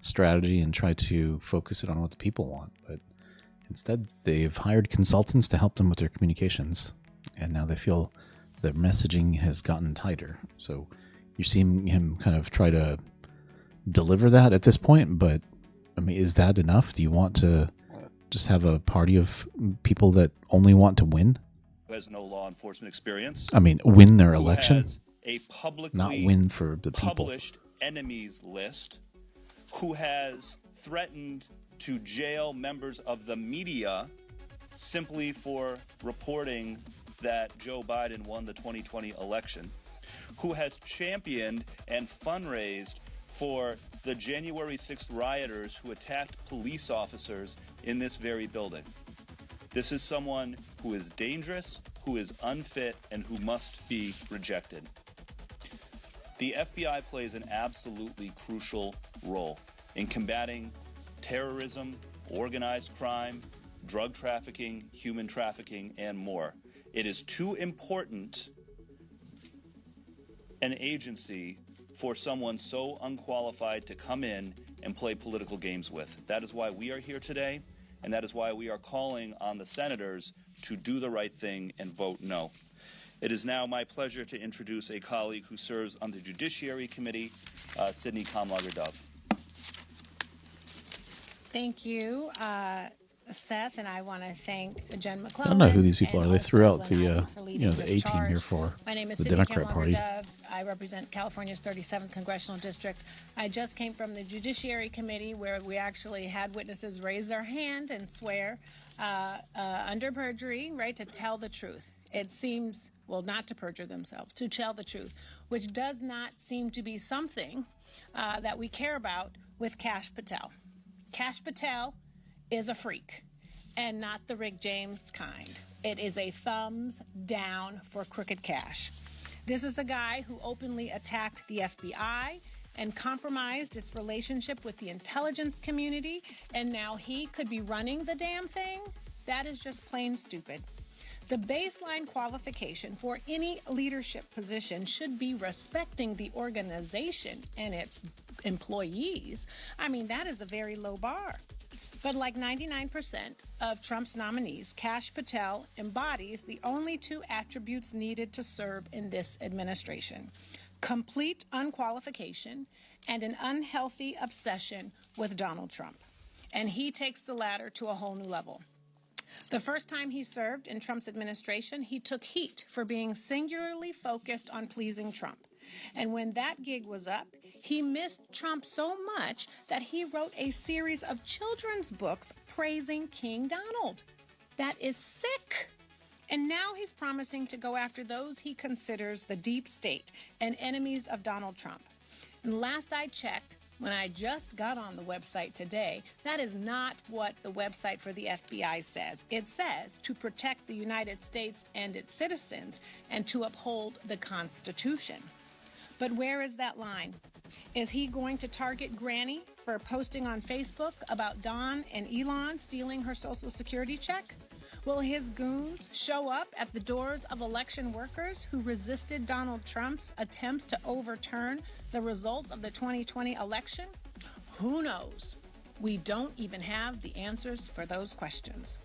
strategy and try to focus it on what the people want, but instead they've hired consultants to help them with their communications, and now they feel their messaging has gotten tighter. So you're seeing him kind of try to deliver that at this point, but I mean, is that enough? Do you want to just have a party of people that only want to win? Who has no law enforcement experience. I mean, win their Who election, has a publicly not win for the people. published enemies list, who has threatened to jail members of the media simply for reporting that Joe Biden won the 2020 election, who has championed and fundraised for the January 6th rioters who attacked police officers in this very building. This is someone who is dangerous, who is unfit, and who must be rejected. The FBI plays an absolutely crucial role in combating terrorism, organized crime, drug trafficking, human trafficking, and more. It is too important an agency for someone so unqualified to come in and play political games with. That is why we are here today, and that is why we are calling on the senators to do the right thing and vote no. It is now my pleasure to introduce a colleague who serves on the Judiciary Committee, Sydney Kamlager-Dove. Thank you, Seth, and I want to thank Jen McClellan. I don't know who these people are. They and threw also out the Glenn Ivey for leading the this A team charge. here for My name is the Sydney Democrat Party. Kamlager-Dove. I represent California's 37th Congressional District. I just came from the Judiciary Committee, where we actually had witnesses raise their hand and swear under perjury, right, to tell the truth. It seems, well, not to perjure themselves, to tell the truth, which does not seem to be something that we care about with Kash Patel. Kash Patel is a freak, and not the Rick James kind. It is a thumbs down for Crooked Cash. This is a guy who openly attacked the FBI and compromised its relationship with the intelligence community, and now he could be running the damn thing? That is just plain stupid. The baseline qualification for any leadership position should be respecting the organization and its employees. I mean, that is a very low bar. But like 99% of Trump's nominees, Kash Patel embodies the only two attributes needed to serve in this administration: complete unqualification and an unhealthy obsession with Donald Trump. And he takes the latter to a whole new level. The first time he served in Trump's administration, he took heat for being singularly focused on pleasing Trump. And when that gig was up, he missed Trump so much that he wrote a series of children's books praising King Donald. That is sick. And now he's promising to go after those he considers the deep state and enemies of Donald Trump. And last I checked, when I just got on the website today, that is not what the website for the FBI says. It says to protect the United States and its citizens and to uphold the Constitution. But where is that line? Is he going to target Granny for posting on Facebook about Don and Elon stealing her Social Security check? Will his goons show up at the doors of election workers who resisted Donald Trump's attempts to overturn the results of the 2020 election? Who knows? We don't even have the answers for those questions.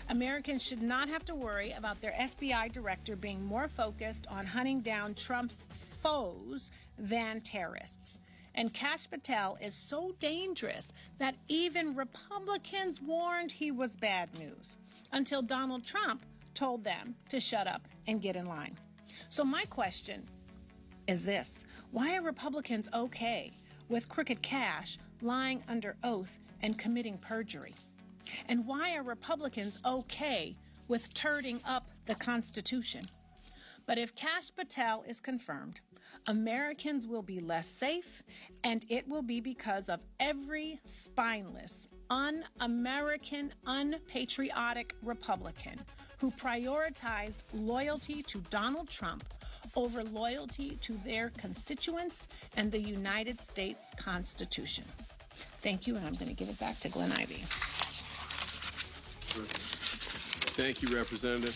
Americans should not have to worry about their FBI director being more focused on hunting down Trump's foes than terrorists. And Kash Patel is so dangerous that even Republicans warned he was bad news, until Donald Trump told them to shut up and get in line. So my question is this: why are Republicans okay with Crooked Cash lying under oath and committing perjury? And why are Republicans okay with turning up the Constitution? But if Kash Patel is confirmed, Americans will be less safe, and it will be because of every spineless, un-American, unpatriotic Republican who prioritized loyalty to Donald Trump over loyalty to their constituents and the United States Constitution. Thank you, and I'm going to give it back to Glenn Ivey. Thank you, Representative.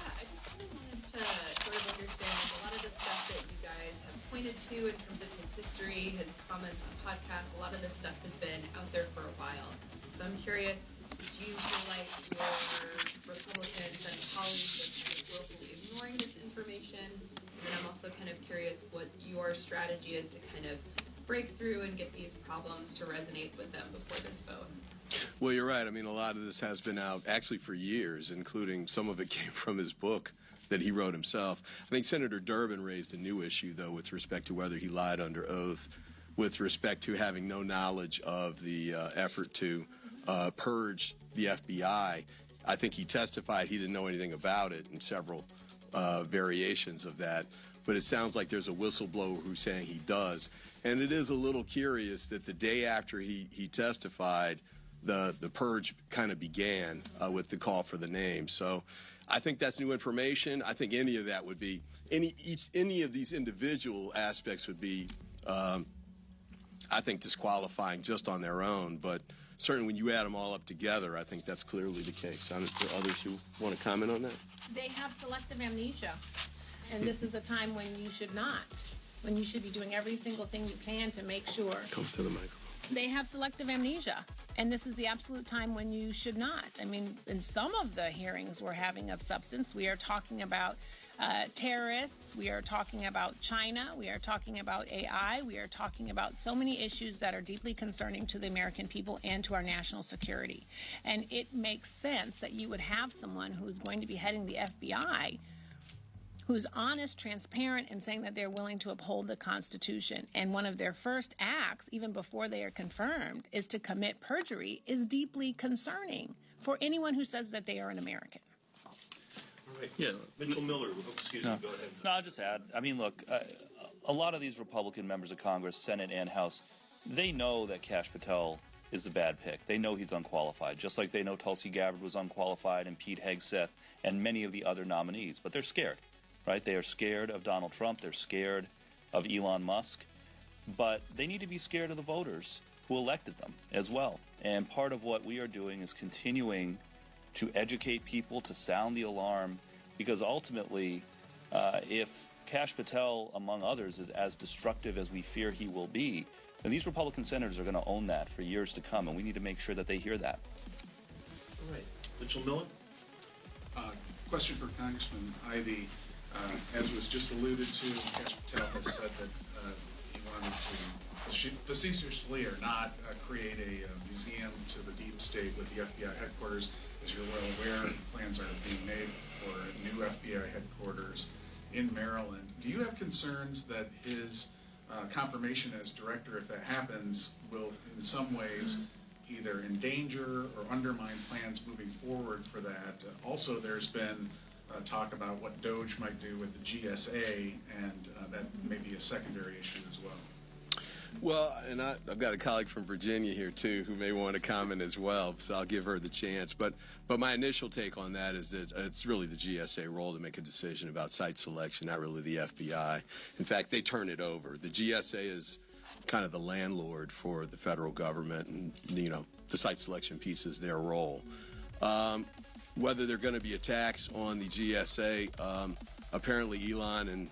I just kind of wanted to sort of understand a lot of the stuff that you guys have pointed to in terms of his history, his comments on podcasts. A lot of this stuff has been out there for a while. So I'm curious, do you feel like your Republicans and colleagues are kind of willfully ignoring this information? And then I'm also kind of curious what your strategy is to kind of break through and get these problems to resonate with them before this vote. Well, you're right. I mean, a lot of this has been out actually for years, including some of it came from his book that he wrote himself. I think Senator Durbin raised a new issue, though, with respect to whether he lied under oath, with respect to having no knowledge of the effort to purge the FBI. I think he testified he didn't know anything about it in several variations of that. But it sounds like there's a whistleblower who's saying he does. And it is a little curious that the day after he testified, the purge kind of began with the call for the name. So I think that's new information. I think any of that would be, any of these individual aspects would be, I think, disqualifying just on their own. But certainly when you add them all up together, I think that's clearly the case. Are there others who want to comment on that? They have selective amnesia, and this is a time when you should not, when you should be doing every single thing you can to make sure. Come to the microphone. They have selective amnesia, and this is the absolute time when you should not. I mean, in some of the hearings we're having of substance, we are talking about terrorists, we are talking about China, we are talking about AI, we are talking about so many issues that are deeply concerning to the American people and to our national security. And it makes sense that you would have someone who's going to be heading the FBI who's honest, transparent, and saying that they're willing to uphold the Constitution. And one of their first acts, even before they are confirmed, is to commit perjury, is deeply concerning for anyone who says that they are an American. Right. Yeah. Mitchell Miller, excuse me, go ahead. No, I'll just add. I mean, look, a lot of these Republican members of Congress, Senate and House, they know that Kash Patel is a bad pick. They know he's unqualified, just like they know Tulsi Gabbard was unqualified and Pete Hegseth and many of the other nominees. But they're scared, right? They are scared of Donald Trump. They're scared of Elon Musk. But they need to be scared of the voters who elected them as well. And part of what we are doing is continuing to educate people, to sound the alarm, because ultimately, if Kash Patel, among others, is as destructive as we fear he will be, then these Republican senators are going to own that for years to come, and we need to make sure that they hear that. All right. Mitchell Miller? Question for Congressman Ivey. As was just alluded to, Kash Patel has said that he wanted to facetiously or not create a museum to the deep state with the FBI headquarters. As you're well aware, plans are being made for new FBI headquarters in Maryland. Do you have concerns that his confirmation as director, if that happens, will in some ways either endanger or undermine plans moving forward for that? Also, there's been talk about what DOGE might do with the GSA, and that may be a secondary issue as well. Well, and I've got a colleague from Virginia here, too, who may want to comment as well, so I'll give her the chance. But my initial take on that is that it's really the GSA role to make a decision about site selection, not really the FBI. In fact, they turn it over. The GSA is kind of the landlord for the federal government, and, you know, the site selection piece is their role. Whether they're going to be attacks on the GSA, apparently Elon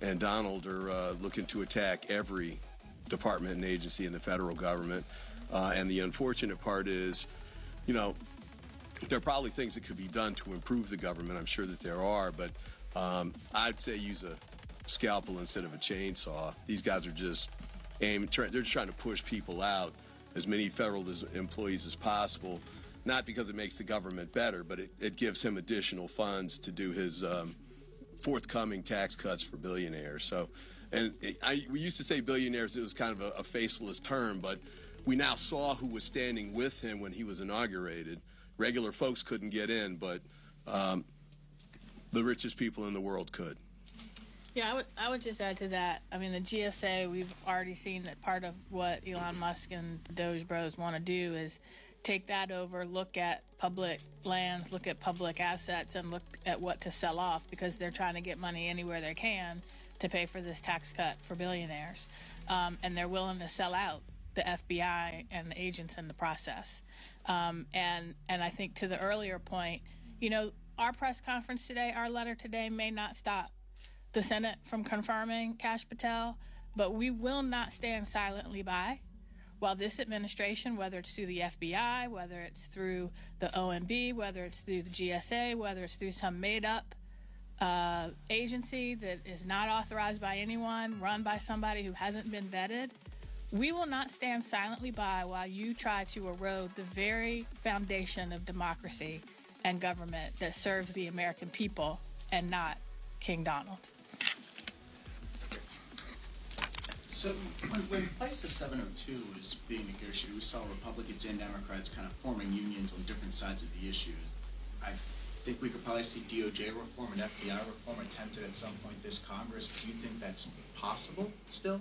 and Donald are looking to attack every department and agency in the federal government. And the unfortunate part is, you know, there are probably things that could be done to improve the government. I'm sure that there are, but I'd say use a scalpel instead of a chainsaw. These guys are just they're just trying to push people out, as many federal employees as possible, not because it makes the government better, but it gives him additional funds to do his forthcoming tax cuts for billionaires. So, and we used to say billionaires, it was kind of a faceless term, but we now saw who was standing with him when he was inaugurated. Regular folks couldn't get in, but the richest people in the world could. Yeah, I would just add to that. I mean, the GSA, we've already seen that part of what Elon Musk and the DOGE bros want to do is take that over, look at public lands, look at public assets, and look at what to sell off, because they're trying to get money anywhere they can to pay for this tax cut for billionaires. and they're willing to sell out the FBI and the agents in the process. And I think to the earlier point, our press conference today, our letter today may not stop the Senate from confirming Kash Patel, but we will not stand silently by while this administration, whether it's through the FBI, whether it's through the OMB, whether it's through the GSA, whether it's through some made-up agency that is not authorized by anyone, run by somebody who hasn't been vetted, we will not stand silently by while you try to erode the very foundation of democracy and government that serves the American people and not King Donald. So when FISA 702 was being negotiated, we saw Republicans and Democrats kind of forming unions on different sides of the issue. I think we could probably see DOJ reform and FBI reform attempted at some point this Congress. Do you think that's possible still?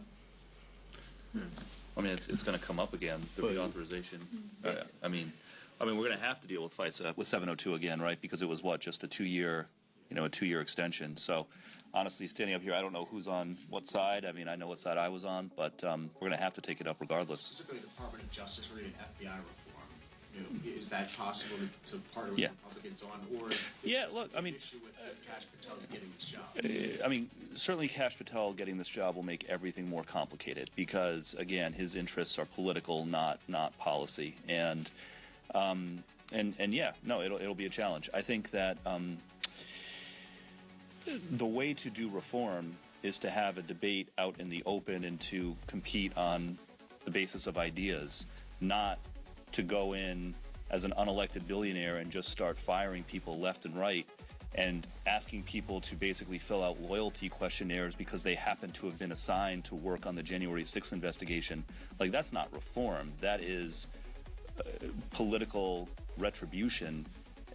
I mean, it's going to come up again, the reauthorization. I mean, we're going to have to deal with FISA, with 702 again, right? Because it was just a 2-year extension. So honestly, standing up here, I don't know who's on what side. I mean, I know what side I was on, but we're going to have to take it up regardless. Specifically, the Department of Justice or even FBI reform. Is that possible to partner with Republicans on, or is the issue with Kash Patel getting this job? I mean, certainly Kash Patel getting this job will make everything more complicated because, again, his interests are political, not policy, and it'll be a challenge. I think that the way to do reform is to have a debate out in the open and to compete on the basis of ideas, not to go in as an unelected billionaire and just start firing people left and right and asking people to basically fill out loyalty questionnaires because they happen to have been assigned to work on the January 6th investigation. Like, that's not reform. That is political retribution.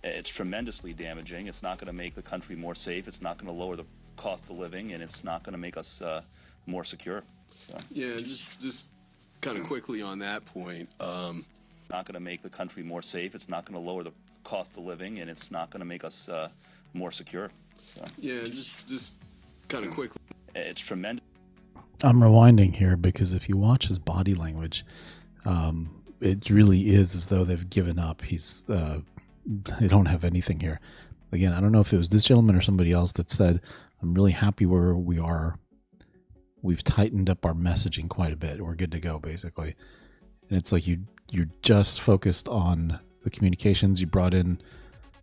It's tremendously damaging. It's not going to make the country more safe. It's not going to lower the cost of living, and it's not going to make us more secure. So. Yeah, just kind of quickly on that point. Not going to make the country more safe. It's not going to lower the cost of living, and it's not going to make us more secure. So. Yeah, just kind of quickly. It's tremendous. I'm rewinding here because if you watch his body language, it really is as though they've given up. They don't have anything here. Again, I don't know if it was this gentleman or somebody else that said, I'm really happy where we are. We've tightened up our messaging quite a bit. We're good to go, basically. And it's like you're just focused on the communications. You brought in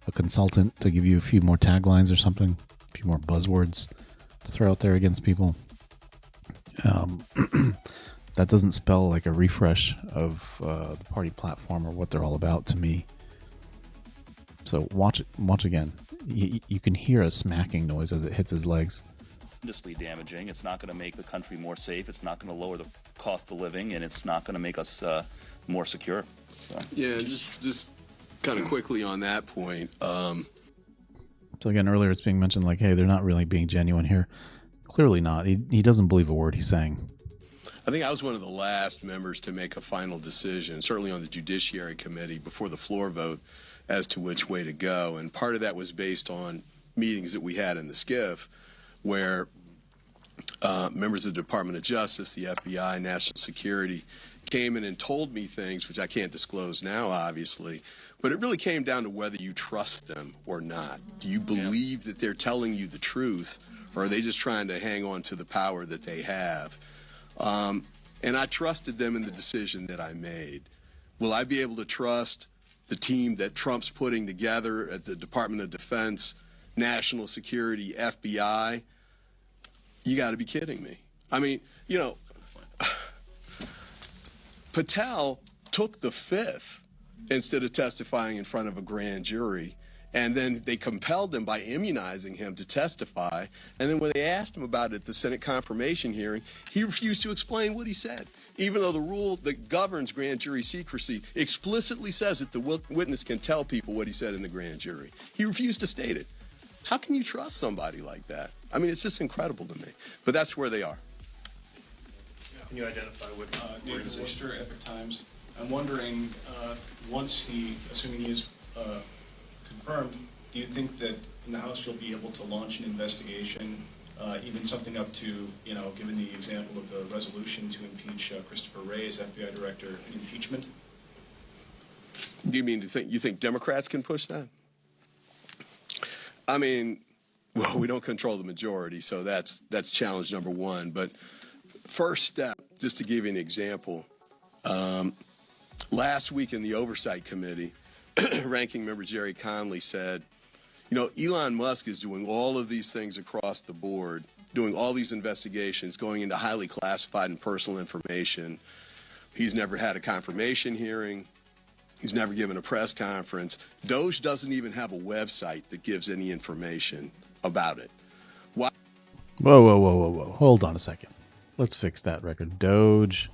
a consultant to give you a few more taglines or something, a few more buzzwords to throw out there against people. That doesn't spell like a refresh of the party platform or what they're all about to me. So watch again. You can hear a smacking noise as it hits his legs. Tremendously damaging. It's not going to make the country more safe. It's not going to lower the cost of living, and it's not going to make us more secure. So. Yeah, just kind of quickly on that point. So again, earlier it's being mentioned like, hey, they're not really being genuine here. Clearly not. He doesn't believe a word he's saying. I think I was one of the last members to make a final decision, certainly on the Judiciary Committee before the floor vote, as to which way to go. And part of that was based on meetings that we had in the SCIF where members of the Department of Justice, the FBI, National Security came in and told me things which I can't disclose now, obviously, but it really came down to whether you trust them or not. Do you believe that they're telling you the truth, or are they just trying to hang on to the power that they have? And I trusted them in the decision that I made. Will I be able to trust the team that Trump's putting together at the Department of Defense, National Security, FBI? You got to be kidding me. I mean, Patel took the fifth instead of testifying in front of a grand jury. And then they compelled him by immunizing him to testify. And then when they asked him about it at the Senate confirmation hearing, he refused to explain what he said, even though the rule that governs grand jury secrecy explicitly says that the witness can tell people what he said in the grand jury. He refused to state it. How can you trust somebody like that? I mean, it's just incredible to me. But that's where they are. Can you identify what Nathan organization? Worcester, Epic Times. I'm wondering, once assuming he is confirmed, do you think that in the House you'll be able to launch an investigation even something up to, given the example of the resolution to impeach Christopher Wray as FBI director, impeachment? Do you mean you think Democrats can push that? I mean, well, we don't control the majority, so that's challenge number one. But first step, just to give you an example, last week in the Oversight Committee, Ranking Member Jerry Conley said, Elon Musk is doing all of these things across the board, doing all these investigations, going into highly classified and personal information. He's never had a confirmation hearing. He's never given a press conference. DOGE doesn't even have a website that gives any information about it. Why? Whoa. Hold on a second. Let's fix that record. Doge.gov.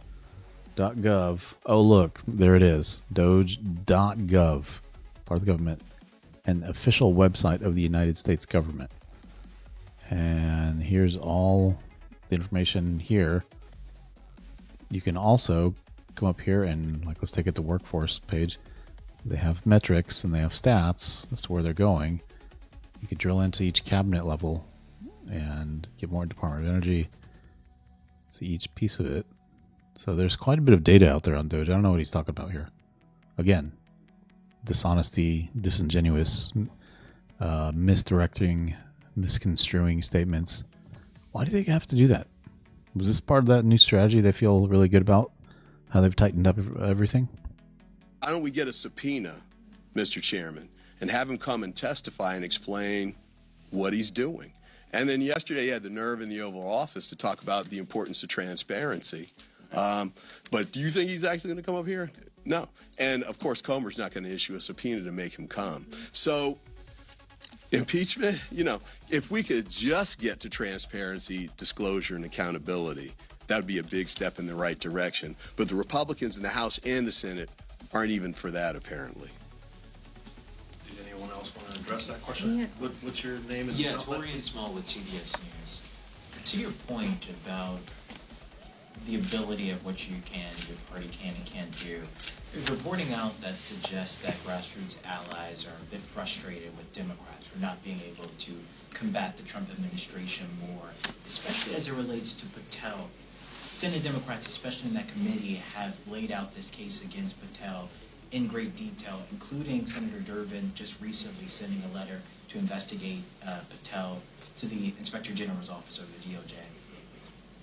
Oh, look, there it is. Doge.gov. Part of the government. An official website of the United States government. And here's all the information here. You can also come up here and, let's take it to workforce page. They have metrics and they have stats as to where they're going. You can drill into each cabinet level and get more Department of Energy. See each piece of it. So there's quite a bit of data out there on DOGE. I don't know what he's talking about here. Again, dishonesty, disingenuous, misdirecting, misconstruing statements. Why do they have to do that? Was this part of that new strategy they feel really good about? How they've tightened up everything? Why don't we get a subpoena, Mr. Chairman, and have him come and testify and explain what he's doing? And then yesterday he had the nerve in the Oval Office to talk about the importance of transparency. But do you think he's actually going to come up here? No. And, of course, Comer's not going to issue a subpoena to make him come. So impeachment, if we could just get to transparency, disclosure, and accountability, that would be a big step in the right direction. But the Republicans in the House and the Senate aren't even for that, apparently. Did anyone else want to address that question? Yeah. What's your name? And Torian Small with CBS News. To your point about the ability of what your party can and can't do, there's reporting out that suggests that grassroots allies are a bit frustrated with Democrats for not being able to combat the Trump administration more, especially as it relates to Patel. Senate Democrats, especially in that committee, have laid out this case against Patel in great detail, including Senator Durbin just recently sending a letter to investigate Patel to the Inspector General's office of the DOJ.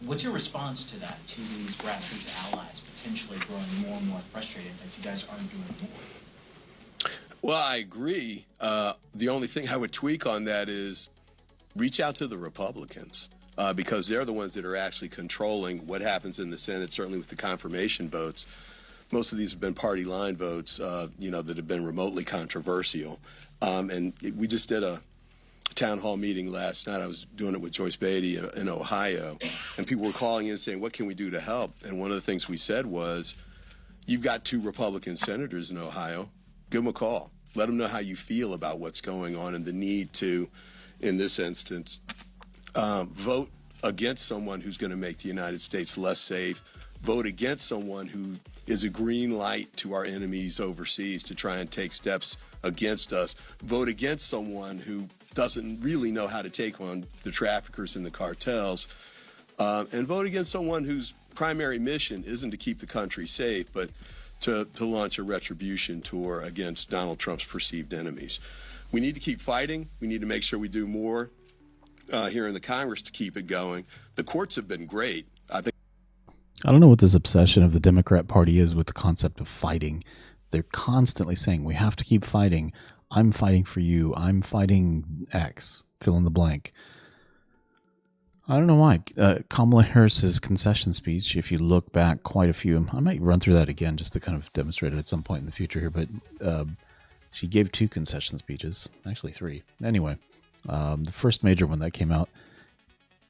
What's your response to that, to these grassroots allies potentially growing more and more frustrated that you guys aren't doing more? Well, I agree. The only thing I would tweak on that is reach out to the Republicans. Because they're the ones that are actually controlling what happens in the Senate, certainly with the confirmation votes. Most of these have been party line votes, that have been remotely controversial. And we just did a town hall meeting last night. I was doing it with Joyce Beatty in Ohio, and people were calling in saying, what can we do to help? And one of the things we said was, you've got 2 Republican senators in Ohio. Give them a call. Let them know how you feel about what's going on and the need to, in this instance, vote against someone who's going to make the United States less safe, vote against someone who is a green light to our enemies overseas to try and take steps against us, vote against someone who doesn't really know how to take on the traffickers and the cartels, and vote against someone whose primary mission isn't to keep the country safe, but to launch a retribution tour against Donald Trump's perceived enemies. We need to keep fighting. We need to make sure we do more here in the Congress to keep it going. The courts have been great. I don't know what this obsession of the Democrat Party is with the concept of fighting. They're constantly saying, we have to keep fighting. I'm fighting for you. I'm fighting X. Fill in the blank. I don't know why. Kamala Harris's concession speech, if you look back quite a few, I might run through that again just to kind of demonstrate it at some point in the future here, but she gave 2 concession speeches, actually 3. Anyway, the first major one that came out,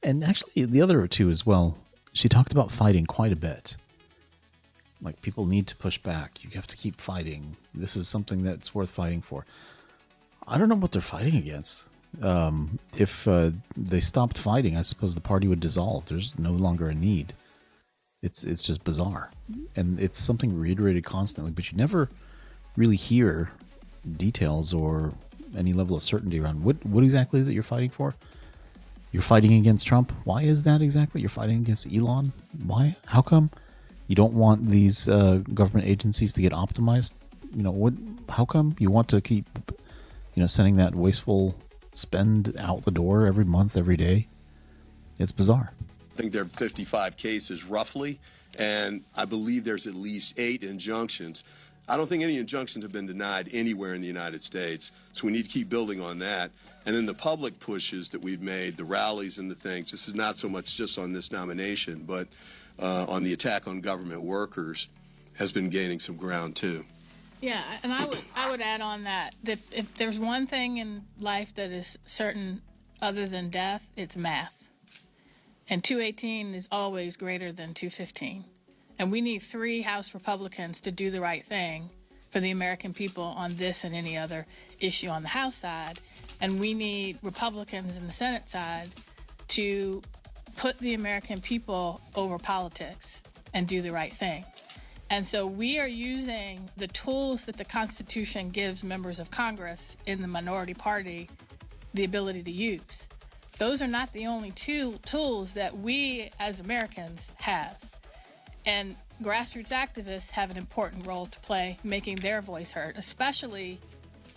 and actually the other 2 as well, she talked about fighting quite a bit. Like, people need to push back. You have to keep fighting. This is something that's worth fighting for. I don't know what they're fighting against. If they stopped fighting, I suppose the party would dissolve. There's no longer a need. It's just bizarre. And it's something reiterated constantly, but you never really hear details or any level of certainty around what exactly is it you're fighting for. You're fighting against Trump. Why is that exactly? You're fighting against Elon. Why? How come? You don't want these government agencies to get optimized? What? How come you want to keep, sending that wasteful spend out the door every month, every day? It's bizarre. I think there are 55 cases roughly, and I believe there's at least 8 injunctions. I don't think any injunctions have been denied anywhere in the United States, so we need to keep building on that. And then the public pushes that we've made, the rallies and the things, this is not so much just on this nomination, but on the attack on government workers has been gaining some ground too. Yeah, and I would add on that if there's one thing in life that is certain other than death, it's math. And 218 is always greater than 215. And we need 3 House Republicans to do the right thing for the American people on this and any other issue on the House side. And we need Republicans in the Senate side to put the American people over politics and do the right thing. And so we are using the tools that the Constitution gives members of Congress in the minority party the ability to use. Those are not the only 2 tools that we as Americans have. And grassroots activists have an important role to play making their voice heard, especially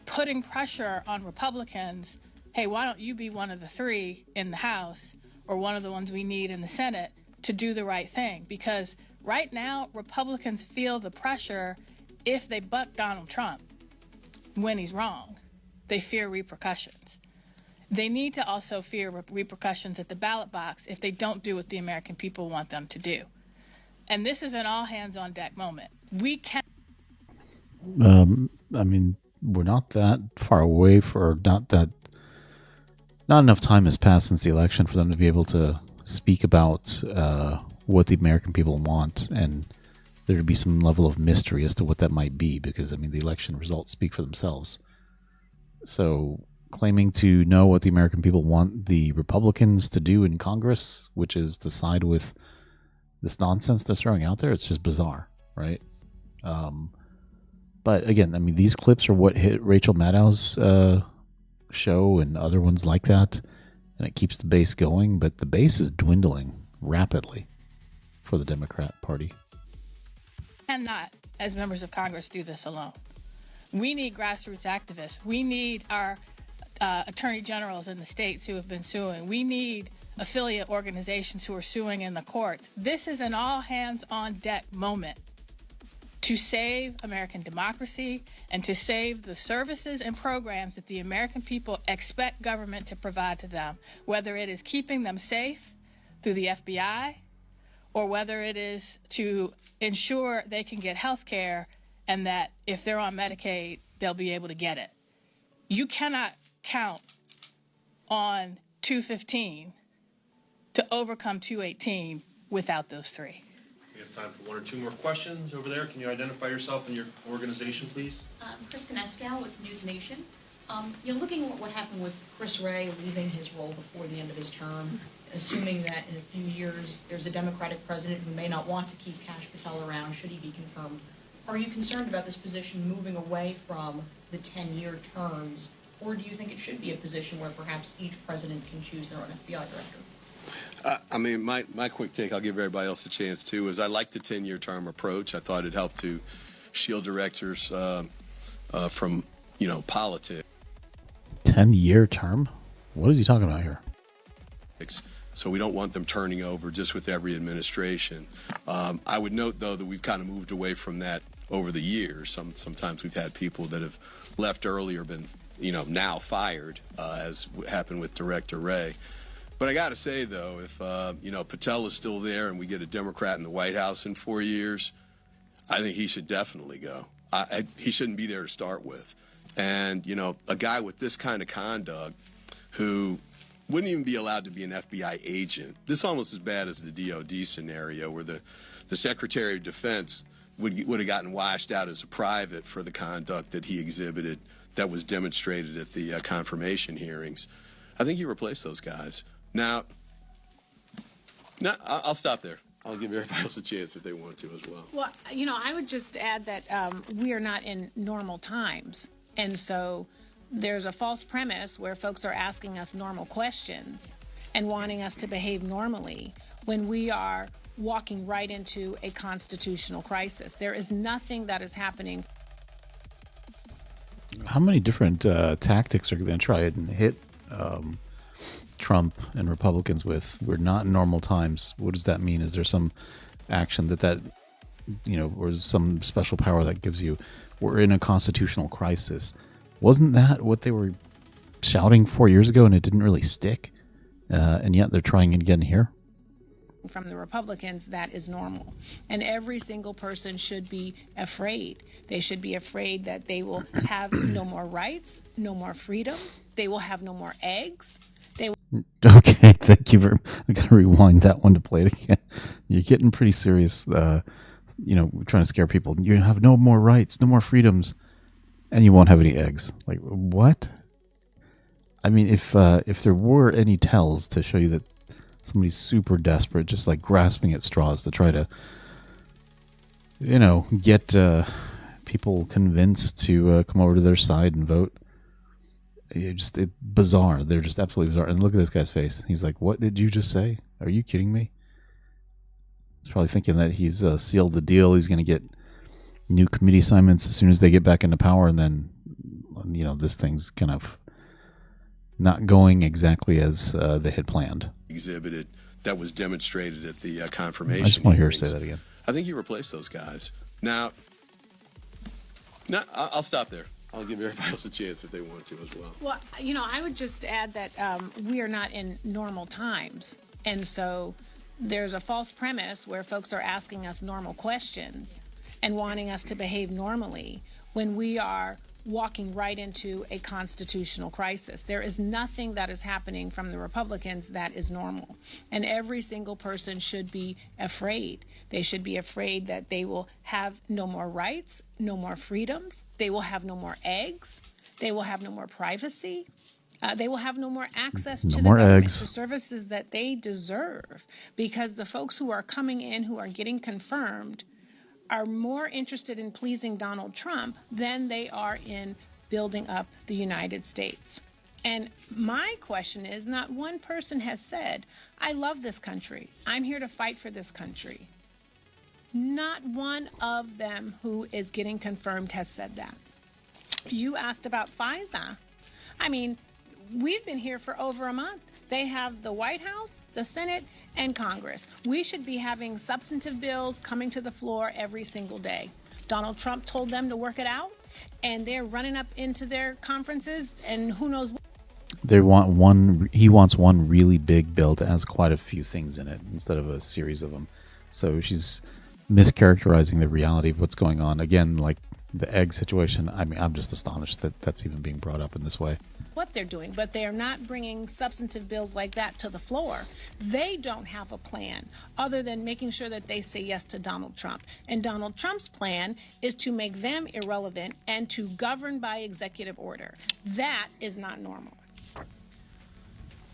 putting pressure on Republicans. Hey, why don't you be one of the 3 in the House or one of the ones we need in the Senate to do the right thing? Because right now, Republicans feel the pressure if they buck Donald Trump when he's wrong. They fear repercussions. They need to also fear repercussions at the ballot box if they don't do what the American people want them to do. And this is an all-hands-on-deck moment. We can. We're not that far away not enough time has passed since the election for them to be able to speak about what the American people want, and there to be some level of mystery as to what that might be, because, the election results speak for themselves. So claiming to know what the American people want the Republicans to do in Congress, which is to side with this nonsense they're throwing out there, it's just bizarre, right? But again, these clips are what hit Rachel Maddow's show and other ones like that, and it keeps the base going, but the base is dwindling rapidly for the Democrat Party. Cannot, as members of Congress, do this alone. We need grassroots activists. We need our attorney generals in the states who have been suing. We need affiliate organizations who are suing in the courts. This is an all-hands-on-deck moment to save American democracy and to save the services and programs that the American people expect government to provide to them, whether it is keeping them safe through the FBI or whether it is to ensure they can get health care and that if they're on Medicaid, they'll be able to get it. You cannot count on 215 to overcome 218 without those 3. We have time for 1 or 2 more questions over there. Can you identify yourself and your organization, please? Chris Canescal with News Nation. Looking at what happened with Chris Wray leaving his role before the end of his term, assuming that in a few years there's a Democratic president who may not want to keep Kash Patel around should he be confirmed, are you concerned about this position moving away from the 10-year terms, or do you think it should be a position where perhaps each president can choose their own FBI director? My quick take, I'll give everybody else a chance too, is I like the 10-year term approach. I thought it helped to shield directors from, politics. 10-year term? What is he talking about here? So we don't want them turning over just with every administration. I would note, though, that we've kind of moved away from that over the years. Sometimes we've had people that have left early or been, now fired, as happened with Director Wray. But I got to say, though, if, Patel is still there and we get a Democrat in the White House in 4 years, I think he should definitely go. He shouldn't be there to start with. And, a guy with this kind of conduct who wouldn't even be allowed to be an FBI agent. This is almost as bad as the DOGE scenario where the Secretary of Defense would have gotten washed out as a private for the conduct that he exhibited that was demonstrated at the confirmation hearings. I think you replace those guys. Now, I'll stop there. I'll give everybody else a chance if they want to as well. Well, I would just add that we are not in normal times. And so there's a false premise where folks are asking us normal questions. and wanting us to behave normally when we are walking right into a constitutional crisis. There is nothing that is happening. How many different tactics are they going to try and hit Trump and Republicans with? We're not in normal times. What does that mean? Is there some action that or some special power that gives you? We're in a constitutional crisis. Wasn't that what they were shouting 4 years ago, and it didn't really stick? And yet they're trying it again here. From the Republicans, that is normal. And every single person should be afraid. They should be afraid that they will have no more rights, no more freedoms. They will have no more eggs. Okay, thank you very much. I got to rewind that one to play it again. You're getting pretty serious, trying to scare people. You have no more rights, no more freedoms, and you won't have any eggs. Like, what? I mean, if there were any tells to show you that somebody's super desperate, just like grasping at straws to try to, get people convinced to come over to their side and vote. It's bizarre. They're just absolutely bizarre. And look at this guy's face. He's like, "What did you just say? Are you kidding me?" He's probably thinking that he's sealed the deal. He's going to get new committee assignments as soon as they get back into power, and then, this thing's kind of not going exactly as they had planned. Exhibited that was demonstrated at the confirmation. I just want to hear her hearings. say that again. I think you replaced those guys. Now, I'll stop there. I'll give everybody else a chance if they want to as well. Well, I would just add that we are not in normal times. And so there's a false premise where folks are asking us normal questions and wanting us to behave normally when we are walking right into a constitutional crisis. There is nothing that is happening from the Republicans that is normal. And every single person should be afraid. They should be afraid that they will have no more rights, no more freedoms. They will have no more eggs. They will have no more privacy. They will have no more access to the government, to services that they deserve, because the folks who are coming in, who are getting confirmed, are more interested in pleasing Donald Trump than they are in building up the United States. And my question is, not one person has said, "I love this country. I'm here to fight for this country." Not one of them who is getting confirmed has said that. You asked about FISA. I mean, we've been here for over a month. They have the White House, the Senate, and Congress. We should be having substantive bills coming to the floor every single day. Donald Trump told them to work it out, and they're running up into their conferences, and who knows what. He wants one really big bill that has quite a few things in it instead of a series of them. So she's mischaracterizing the reality of what's going on. Again, like the egg situation, I mean, I'm just astonished that that's even being brought up in this way. What they're doing, but they are not bringing substantive bills like that to the floor. They don't have a plan other than making sure that they say yes to Donald Trump. And Donald Trump's plan is to make them irrelevant and to govern by executive order. That is not normal.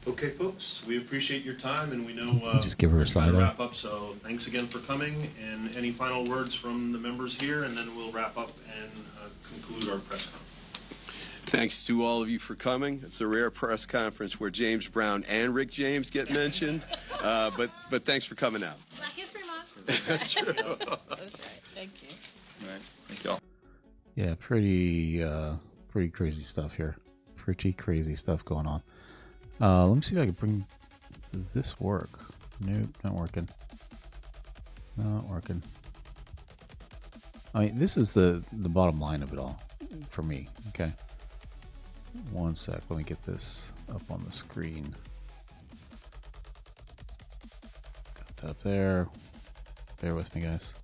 Okay, folks, we appreciate your time, and we know just give her a side wrap up. So thanks again for coming, and any final words from the members here, and then we'll wrap up and conclude our press conference. Thanks to all of you for coming. It's a rare press conference where James Brown and Rick James get mentioned, but thanks for coming out. Black History Month. That's true. That's right. Thank you. All right. Thank you all. Yeah, pretty crazy stuff here. Pretty crazy stuff going on. Let me see if I can bring. Does this work? Nope, not working. Not working. I mean, this is the bottom line of it all for me. Okay. One sec. Let me get this up on the screen. Got that up there. Bear with me, guys.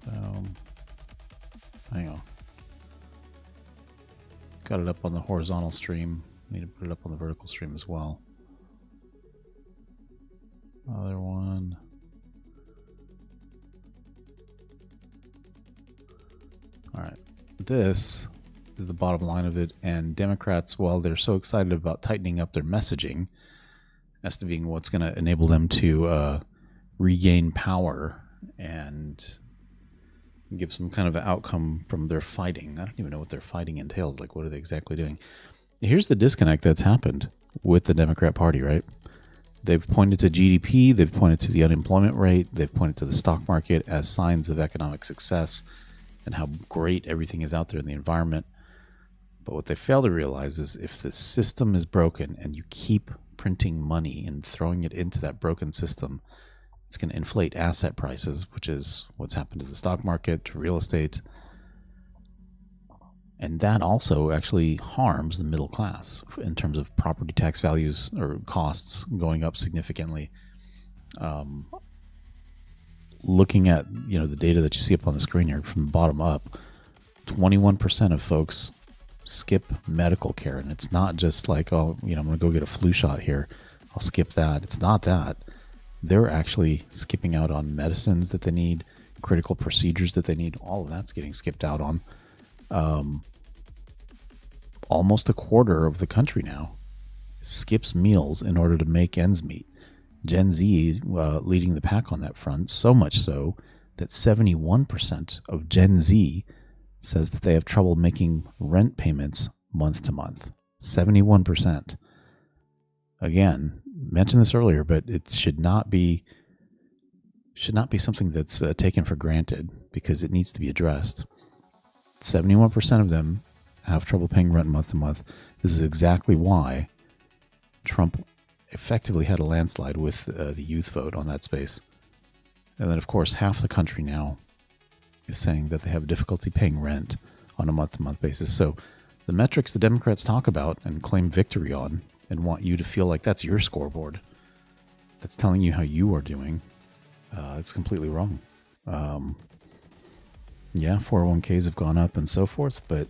Hang on. Got it up on the horizontal stream. Need to put it up on the vertical stream as well. Other one. All right. This is the bottom line of it. And Democrats, while they're so excited about tightening up their messaging as to being what's going to enable them to regain power and give some kind of outcome from their fighting. I don't even know what their fighting entails. Like, what are they exactly doing? Here's the disconnect that's happened. with the Democrat Party, right? They've pointed to GDP, they've pointed to the unemployment rate, they've pointed to the stock market as signs of economic success and how great everything is out there in the environment. But what they fail to realize is if the system is broken and you keep printing money and throwing it into that broken system, it's going to inflate asset prices, which is what's happened to the stock market, to real estate. And that also actually harms the middle class in terms of property tax values or costs going up significantly. Looking at the data that you see up on the screen here from the bottom up, 21% of folks skip medical care. And it's not just like, I'm going to go get a flu shot here, I'll skip that. It's not that. They're actually skipping out on medicines that they need, critical procedures that they need. All of that's getting skipped out on. Almost a quarter of the country now skips meals in order to make ends meet. Gen Z leading the pack on that front, so much so that 71% of Gen Z says that they have trouble making rent payments month to month. 71%. Again, mentioned this earlier, but it should not be something that's taken for granted because it needs to be addressed. 71% of them have trouble paying rent month to month. This is exactly why Trump effectively had a landslide with the youth vote on that space. And then, of course, half the country now is saying that they have difficulty paying rent on a month-to-month basis. So the metrics the Democrats talk about and claim victory on and want you to feel like that's your scoreboard, that's telling you how you are doing, it's completely wrong. Yeah, 401ks have gone up and so forth, but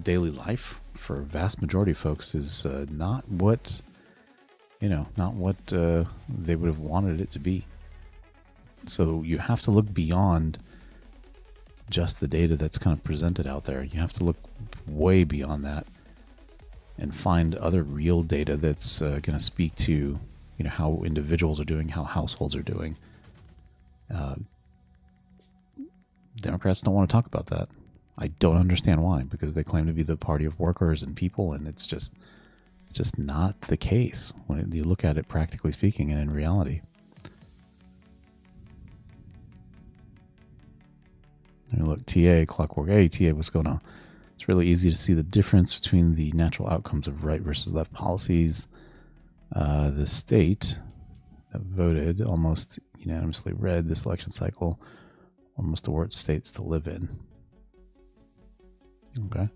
daily life for a vast majority of folks is not what they would have wanted it to be. So you have to look beyond just the data that's kind of presented out there. You have to look way beyond that and find other real data that's going to speak to how individuals are doing, how households are doing. Democrats don't want to talk about that. I don't understand why, because they claim to be the party of workers and people, and it's just not the case when you look at it practically speaking and in reality. And look, TA, clockwork. Hey, TA, what's going on? It's really easy to see the difference between the natural outcomes of right versus left policies. The state that voted almost unanimously red this election cycle, almost the worst states to live in. Okay.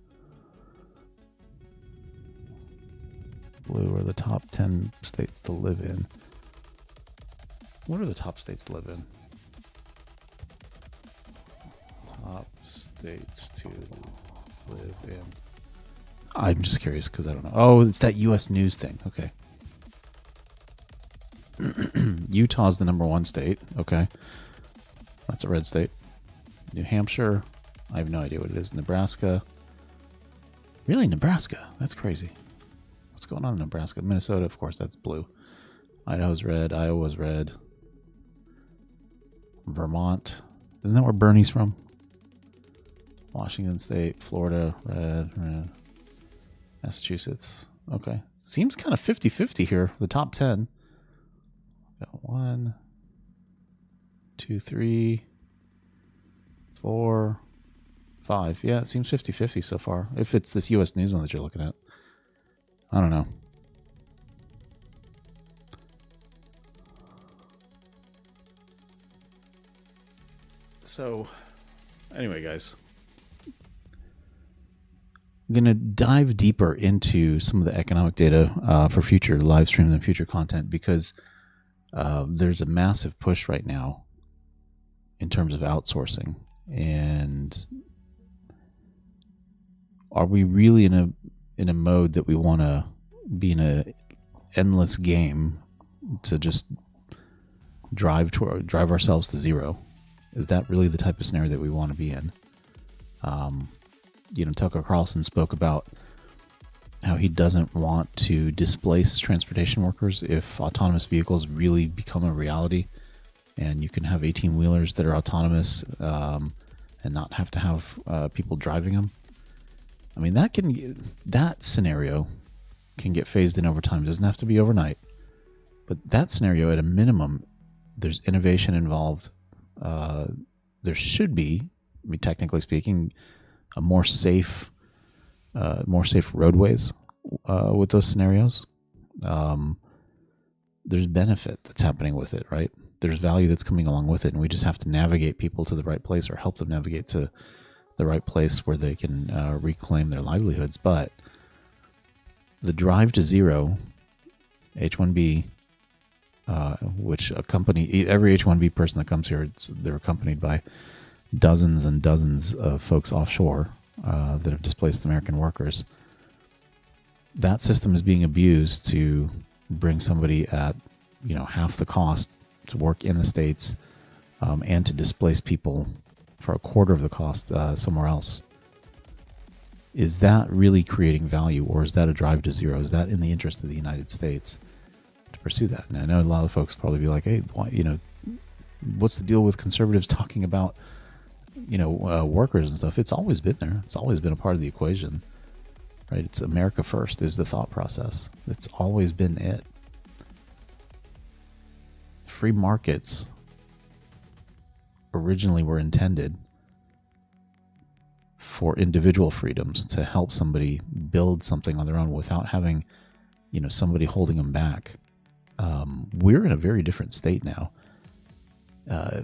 Blue are the top 10 states to live in. What are the top states to live in? Top states to live in. I'm just curious because I don't know. Oh, it's that U.S. News thing. Okay. Utah's the number 1 state. Okay. That's a red state. New Hampshire. I have no idea what it is. Nebraska. Really? Nebraska? That's crazy. What's going on in Nebraska? Minnesota, of course, that's blue. Idaho's red. Iowa's red. Vermont. Isn't that where Bernie's from? Washington State. Florida, red. Massachusetts. Okay. Seems kind of 50-50 here. The top 10. Got 1, 2, 3, 4, 5. Yeah, it seems 50-50 so far. If it's this U.S. News one that you're looking at. I don't know. So, anyway, guys. I'm going to dive deeper into some of the economic data for future live streams and future content because there's a massive push right now in terms of outsourcing. And are we really in a mode that we want to be in a endless game to just drive ourselves to zero? Is that really the type of scenario that we want to be in? Tucker Carlson spoke about how he doesn't want to displace transportation workers if autonomous vehicles really become a reality, and you can have 18-wheelers that are autonomous and not have to have people driving them. I mean, that scenario can get phased in over time. It doesn't have to be overnight. But that scenario, at a minimum, there's innovation involved. There should be, I mean, technically speaking, a more safe roadways with those scenarios. There's benefit that's happening with it, right? There's value that's coming along with it, and we just have to navigate people to the right place or help them navigate to the right place where they can reclaim their livelihoods. But the drive to zero, H-1B, which every H-1B person that comes here, they're accompanied by dozens and dozens of folks offshore that have displaced American workers. That system is being abused to bring somebody at half the cost to work in the States, and to displace people for a quarter of the cost somewhere else. Is that really creating value, or is that a drive to zero? Is that in the interest of the United States to pursue that? And I know a lot of folks probably be like, hey, why, what's the deal with conservatives talking about workers and stuff? It's always been there. It's always been a part of the equation, right? It's America first is the thought process. It's always been it. Free markets originally were intended for individual freedoms, to help somebody build something on their own without having, somebody holding them back. We're in a very different state now,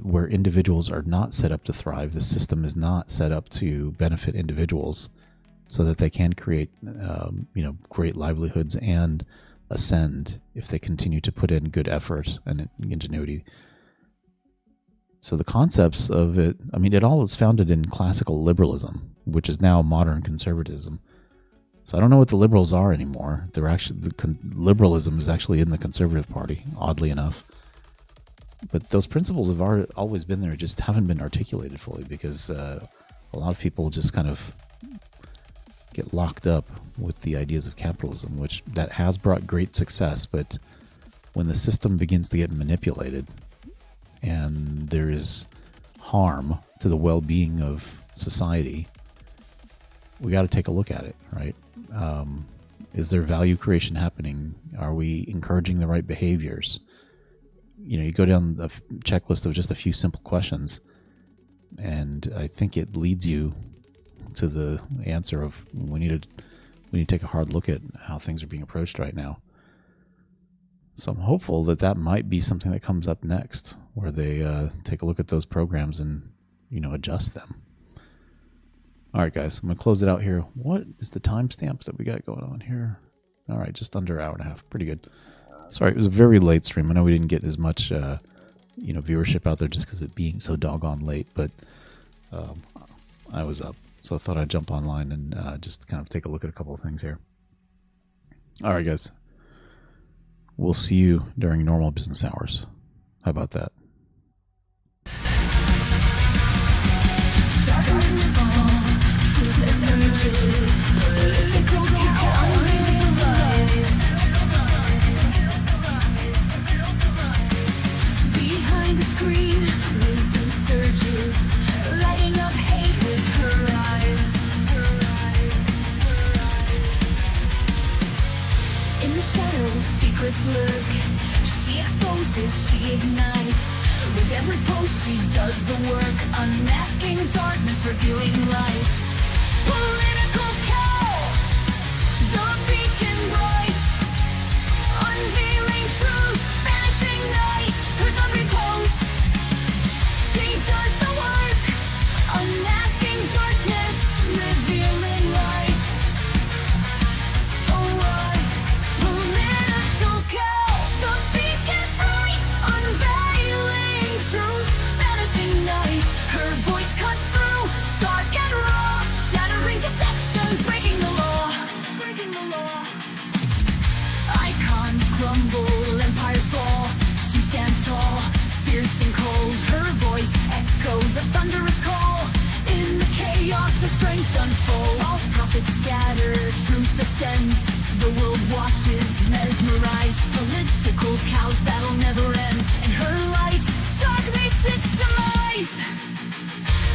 where individuals are not set up to thrive. The system is not set up to benefit individuals so that they can create, great livelihoods and ascend if they continue to put in good effort and ingenuity. So the concepts of it, it all is founded in classical liberalism, which is now modern conservatism. So I don't know what the liberals are anymore. They're actually, liberalism is actually in the Conservative Party, oddly enough. But those principles have always been there, just haven't been articulated fully, because a lot of people just kind of get locked up with the ideas of capitalism, which that has brought great success. But when the system begins to get manipulated and there is harm to the well-being of society, we got to take a look at it, right? Is there value creation happening? Are we encouraging the right behaviors? You go down the checklist of just a few simple questions, and I think it leads you to the answer of we need to take a hard look at how things are being approached right now. So I'm hopeful that might be something that comes up next, where they take a look at those programs and adjust them. All right, guys, I'm going to close it out here. What is the timestamp that we got going on here? All right, just under an hour and a half. Pretty good. Sorry, it was a very late stream. I know we didn't get as much viewership out there just because it being so doggone late, but I was up. So I thought I'd jump online and just kind of take a look at a couple of things here. All right, guys. We'll see you during normal business hours. How about that? Behind the screen, wisdom surges, lighting up hate with her eyes. In the shadows, secrets lurk. She exposes, she ignites. With every post, she does the work, unmasking darkness, revealing lights. Political cow, the beacon bright, unveiling truth, banishing night. Her every post, she does the work, unmasking darkness, revealing lights. Oh, what? Political cow, the beacon bright, unveiling truth, banishing night. Her voice cuts through, stark and raw, shattering deception, breaking the law. Icons crumble, empires fall. She stands tall, fierce and cold. Her voice echoes a thunderous call. In the chaos, her strength unfolds. False prophets scatter, truth ascends. The world watches, mesmerized. Political cows, battle never ends. In her light, dark meets its demise.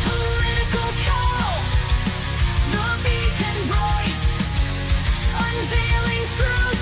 Political cow, the beacon bright, unveiling truth.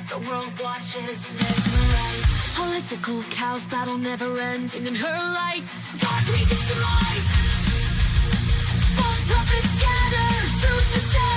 The world watches, mesmerized. Political cows battle never ends. And in her light, dark reaches demise. False prophets scatter, truth to say.